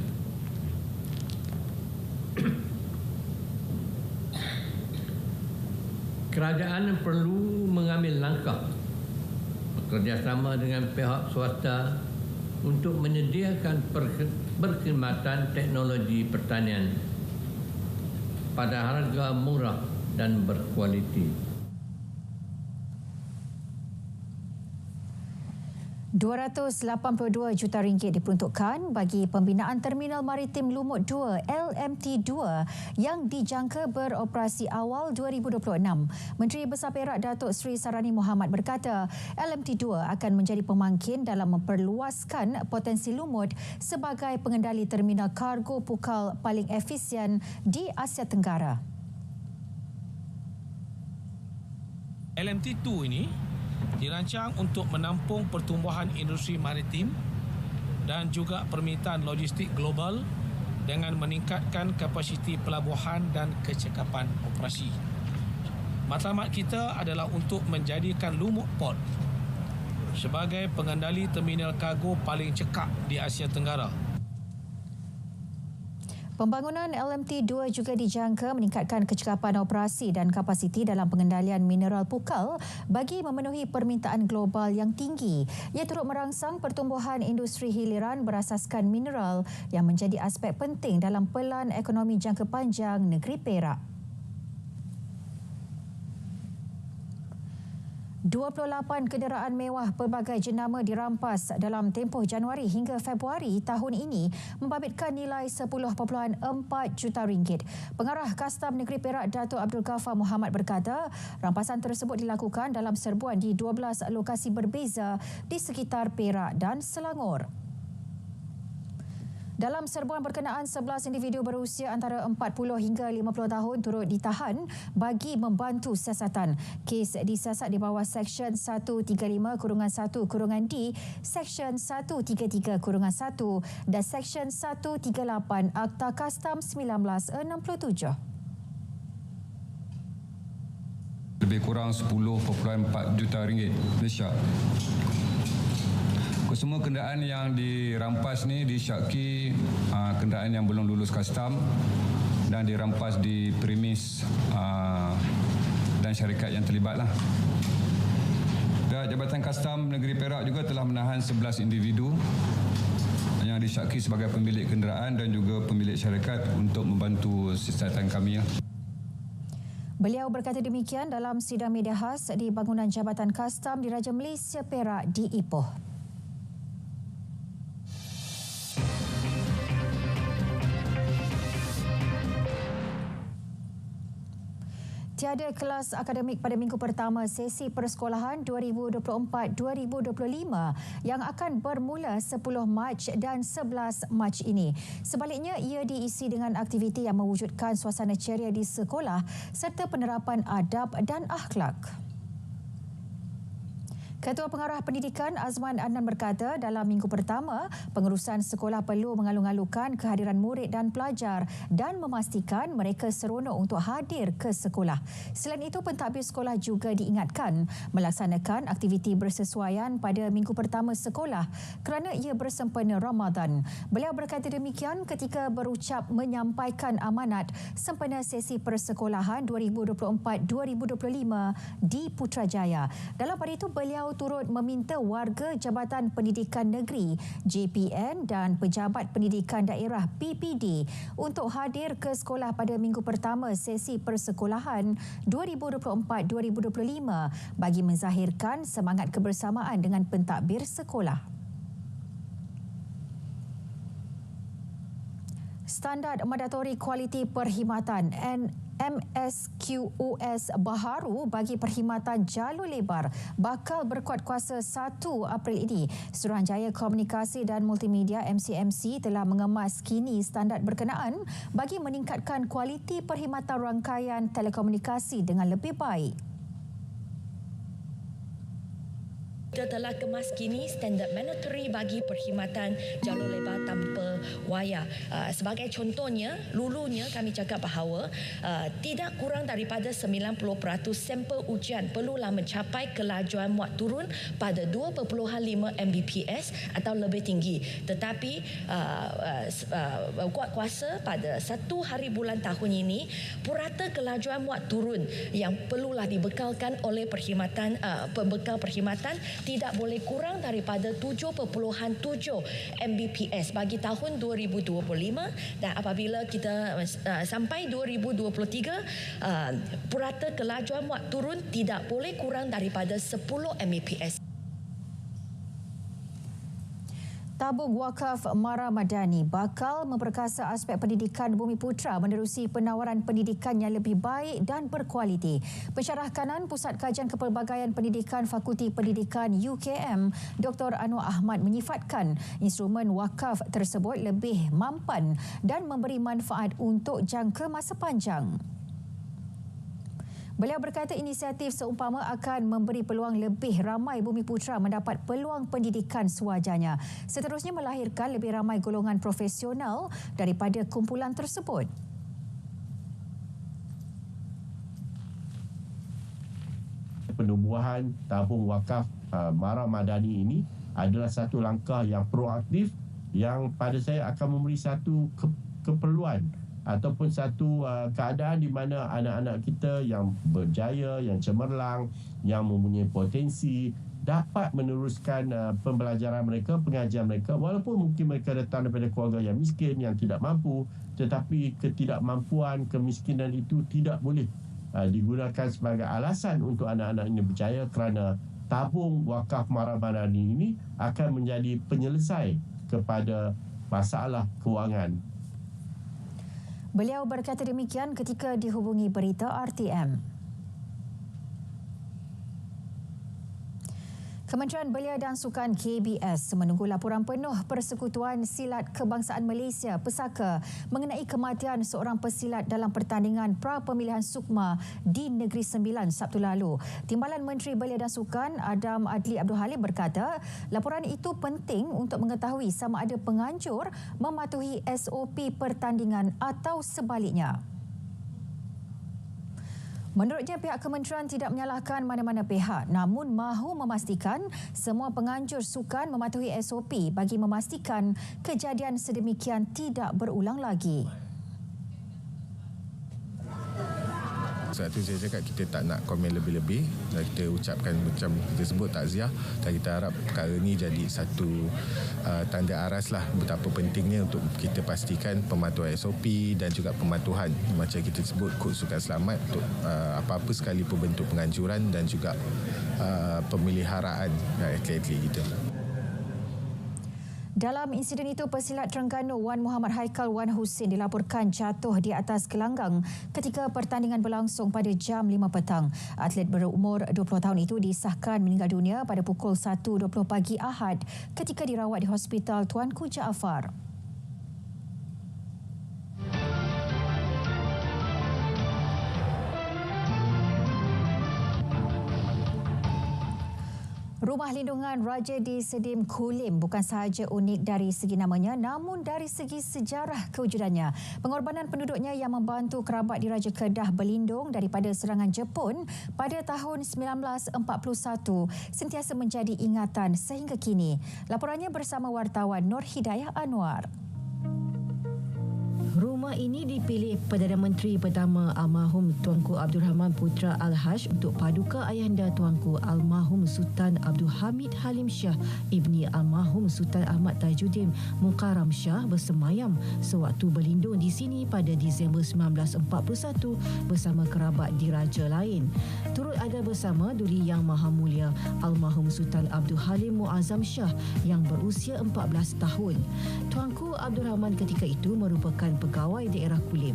Kerajaan perlu mengambil langkah bekerjasama dengan pihak swasta untuk menyediakan perkhidmatan teknologi pertanian pada harga murah dan berkualiti. 282 juta ringgit diperuntukkan bagi pembinaan Terminal Maritim Lumut 2 LMT2 yang dijangka beroperasi awal 2026. Menteri Besar Perak Datuk Seri Sarani Mohamad berkata, LMT2 akan menjadi pemangkin dalam memperluaskan potensi Lumut sebagai pengendali terminal kargo pukal paling efisien di Asia Tenggara. LMT2 ini dirancang untuk menampung pertumbuhan industri maritim dan juga permintaan logistik global dengan meningkatkan kapasiti pelabuhan dan kecekapan operasi. Matlamat kita adalah untuk menjadikan Lumut Port sebagai pengendali terminal kargo paling cekap di Asia Tenggara. Pembangunan LMT2 juga dijangka meningkatkan kecekapan operasi dan kapasiti dalam pengendalian mineral pukal bagi memenuhi permintaan global yang tinggi. Ia turut merangsang pertumbuhan industri hiliran berasaskan mineral yang menjadi aspek penting dalam pelan ekonomi jangka panjang negeri Perak. 28 kenderaan mewah pelbagai jenama dirampas dalam tempoh Januari hingga Februari tahun ini membabitkan nilai 10.4 juta ringgit. Pengarah Kastam Negeri Perak Dato' Abdul Ghaffar Muhammad berkata, rampasan tersebut dilakukan dalam serbuan di 12 lokasi berbeza di sekitar Perak dan Selangor. Dalam serbuan berkenaan, 11 individu berusia antara 40 hingga 50 tahun turut ditahan bagi membantu siasatan. Kes disiasat di bawah Seksyen 135-1-D, Seksyen 133-1 dan Seksyen 138 Akta Kastam 1967. Lebih kurang 10.4 juta ringgit Malaysia. Semua kenderaan yang dirampas ni disyaki kenderaan yang belum lulus kastam dan dirampas di premis dan syarikat yang terlibat lah. Dan Jabatan Kastam Negeri Perak juga telah menahan 11 individu yang disyaki sebagai pemilik kenderaan dan juga pemilik syarikat untuk membantu siasatan kami. Beliau berkata demikian dalam sidang media khas di bangunan Jabatan Kastam Diraja Malaysia Perak di Ipoh. Tiada kelas akademik pada minggu pertama sesi persekolahan 2024-2025 yang akan bermula 10 Mac dan 11 Mac ini. Sebaliknya, ia diisi dengan aktiviti yang mewujudkan suasana ceria di sekolah serta penerapan adab dan akhlak. Ketua Pengarah Pendidikan Azman Adnan berkata dalam minggu pertama, pengurusan sekolah perlu mengalu-alukan kehadiran murid dan pelajar dan memastikan mereka seronok untuk hadir ke sekolah. Selain itu, pentadbir sekolah juga diingatkan melaksanakan aktiviti bersesuaian pada minggu pertama sekolah kerana ia bersempena Ramadan. Beliau berkata demikian ketika berucap menyampaikan amanat sempena sesi persekolahan 2024-2025 di Putrajaya. Dalam pada itu, beliau turut meminta warga Jabatan Pendidikan Negeri JPN dan pejabat pendidikan daerah PPD untuk hadir ke sekolah pada minggu pertama sesi persekolahan 2024-2025 bagi menzahirkan semangat kebersamaan dengan pentadbir sekolah. Standard Mandatori Kualiti Perkhidmatan MSQOS baharu bagi perkhidmatan jalur lebar bakal berkuat kuasa 1 April ini. Suruhanjaya Komunikasi dan Multimedia MCMC telah mengemas kini standard berkenaan bagi meningkatkan kualiti perkhidmatan rangkaian telekomunikasi dengan lebih baik. Kita telah kemaskini standard mandatory bagi perkhidmatan jalur lebar tanpa wayar. Sebagai contohnya, dulunya kami cakap bahawa tidak kurang daripada 90% sampel ujian perlulah mencapai kelajuan muat turun pada 2.5 Mbps atau lebih tinggi. Tetapi kuat kuasa pada 1 hari bulan tahun ini, purata kelajuan muat turun yang perlulah dibekalkan oleh perkhidmatan pembekal perkhidmatan tidak boleh kurang daripada 7.7 Mbps bagi tahun 2025 dan apabila kita sampai 2023 purata kelajuan muat turun tidak boleh kurang daripada 10 Mbps. Tabung Wakaf Mara Madani bakal memperkasa aspek pendidikan Bumiputra menerusi penawaran pendidikan yang lebih baik dan berkualiti. Pensyarah kanan Pusat Kajian Kepelbagaian Pendidikan Fakulti Pendidikan UKM, Dr. Anwar Ahmad menyifatkan instrumen wakaf tersebut lebih mampan dan memberi manfaat untuk jangka masa panjang. Beliau berkata inisiatif seumpama akan memberi peluang lebih ramai Bumiputra mendapat peluang pendidikan sewajarnya. Seterusnya melahirkan lebih ramai golongan profesional daripada kumpulan tersebut. Penubuhan tabung wakaf Mara Madani ini adalah satu langkah yang proaktif yang pada saya akan memberi satu keperluan ataupun satu keadaan di mana anak-anak kita yang berjaya, yang cemerlang, yang mempunyai potensi dapat meneruskan pembelajaran mereka, pengajian mereka walaupun mungkin mereka datang daripada keluarga yang miskin, yang tidak mampu, tetapi ketidakmampuan, kemiskinan itu tidak boleh digunakan sebagai alasan untuk anak-anak ini berjaya, kerana tabung wakaf Mara Madani ini akan menjadi penyelesai kepada masalah kewangan. Beliau berkata demikian ketika dihubungi berita RTM. Kementerian Belia dan Sukan KBS menunggu laporan penuh Persekutuan Silat Kebangsaan Malaysia Pesaka mengenai kematian seorang pesilat dalam pertandingan pra-pemilihan SUKMA di Negeri Sembilan Sabtu lalu. Timbalan Menteri Belia dan Sukan Adam Adli Abdul Halim berkata, laporan itu penting untuk mengetahui sama ada penganjur mematuhi SOP pertandingan atau sebaliknya. Menurutnya, pihak kementerian tidak menyalahkan mana-mana pihak, namun mahu memastikan semua penganjur sukan mematuhi SOP bagi memastikan kejadian sedemikian tidak berulang lagi. Sebab itu saya cakap kita tak nak komen lebih-lebih dan kita ucapkan macam kita sebut takziah, dan kita harap perkara ini jadi satu tanda aras lah betapa pentingnya untuk kita pastikan pematuhan SOP dan juga pematuhan macam kita sebut kod sukan selamat untuk apa-apa sekalipun bentuk penganjuran dan juga pemeliharaan atlet-atlet kita. Dalam insiden itu, pesilat Terengganu Wan Muhammad Haikal Wan Husin dilaporkan jatuh di atas gelanggang ketika pertandingan berlangsung pada jam 5 petang. Atlet berumur 20 tahun itu disahkan meninggal dunia pada pukul 1.20 pagi Ahad ketika dirawat di Hospital Tuanku Jaafar. Rumah Lindungan Raja di Sedim Kulim bukan sahaja unik dari segi namanya, namun dari segi sejarah kewujudannya. Pengorbanan penduduknya yang membantu kerabat diraja Kedah berlindung daripada serangan Jepun pada tahun 1941 sentiasa menjadi ingatan sehingga kini. Laporannya bersama wartawan Nur Hidayah Anwar. Rumah ini dipilih Perdana Menteri pertama almarhum Tuanku Abdul Rahman Putra Al-Haj untuk paduka ayahanda Tuanku almarhum Sultan Abdul Hamid Halim Shah ibni almarhum Sultan Ahmad Tajuddin Mukarram Shah bersemayam sewaktu berlindung di sini pada Disember 1941 bersama kerabat diraja lain. Turut ada bersama Duli Yang Maha Mulia almarhum Sultan Abdul Halim Muazzam Shah yang berusia 14 tahun. Tuanku Abdul Rahman ketika itu merupakan pegawai daerah Kulim.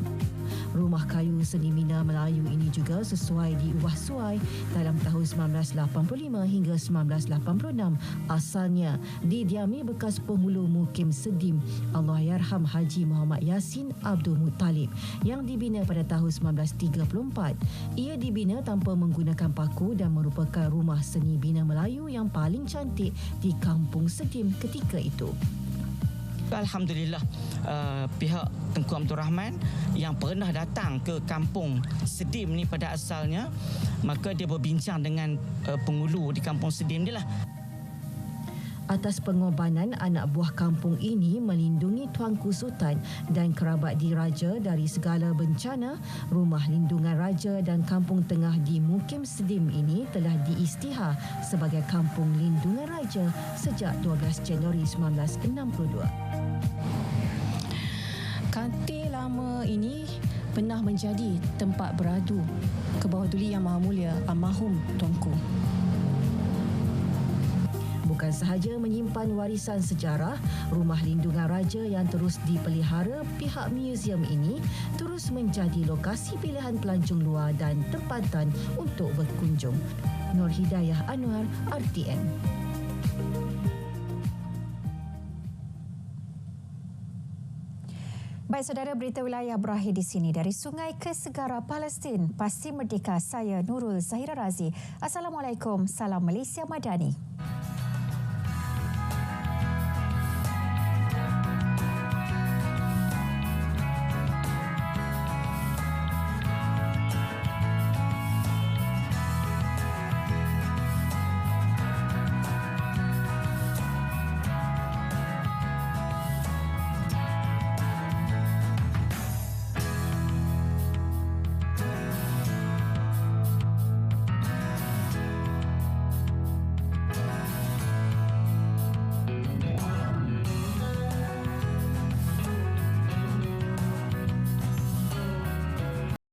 Rumah kayu seni Mina Melayu ini juga sesuai diubah suai dalam tahun 1985 hingga 1986. Asalnya didiami bekas penghulu Mukim Sedim Allahyarham Haji Muhammad Yasin Abdul Muttalib yang dibina pada tahun 1934. Ia dibina tanpa menggunakan paku dan merupakan rumah seni Bina Melayu yang paling cantik di Kampung Sedim ketika itu. Alhamdulillah, pihak Tengku Abdul Rahman yang pernah datang ke Kampung Sedim ni pada asalnya, maka dia berbincang dengan penghulu di Kampung Sedim ni lah. Atas pengorbanan anak buah kampung ini melindungi Tuanku Sultan dan kerabat diraja dari segala bencana, Rumah Lindungan Raja dan Kampung Tengah di Mukim Sedim ini telah diisytihar sebagai Kampung Lindungan Raja sejak 12 Januari 1962. Katil lama ini pernah menjadi tempat beradu ke bawah Duli Yang Maha Mulia almarhum Tuanku. Bukan sahaja menyimpan warisan sejarah, Rumah Lindungan Raja yang terus dipelihara pihak muzium ini terus menjadi lokasi pilihan pelancong luar dan tempatan untuk berkunjung. Nur Hidayah Anwar, RTM. Baik saudara, berita wilayah berakhir di sini. Dari sungai ke segara Palestin, pasti merdeka. Saya Nurul Zahira Razi. Assalamualaikum, salam Malaysia Madani.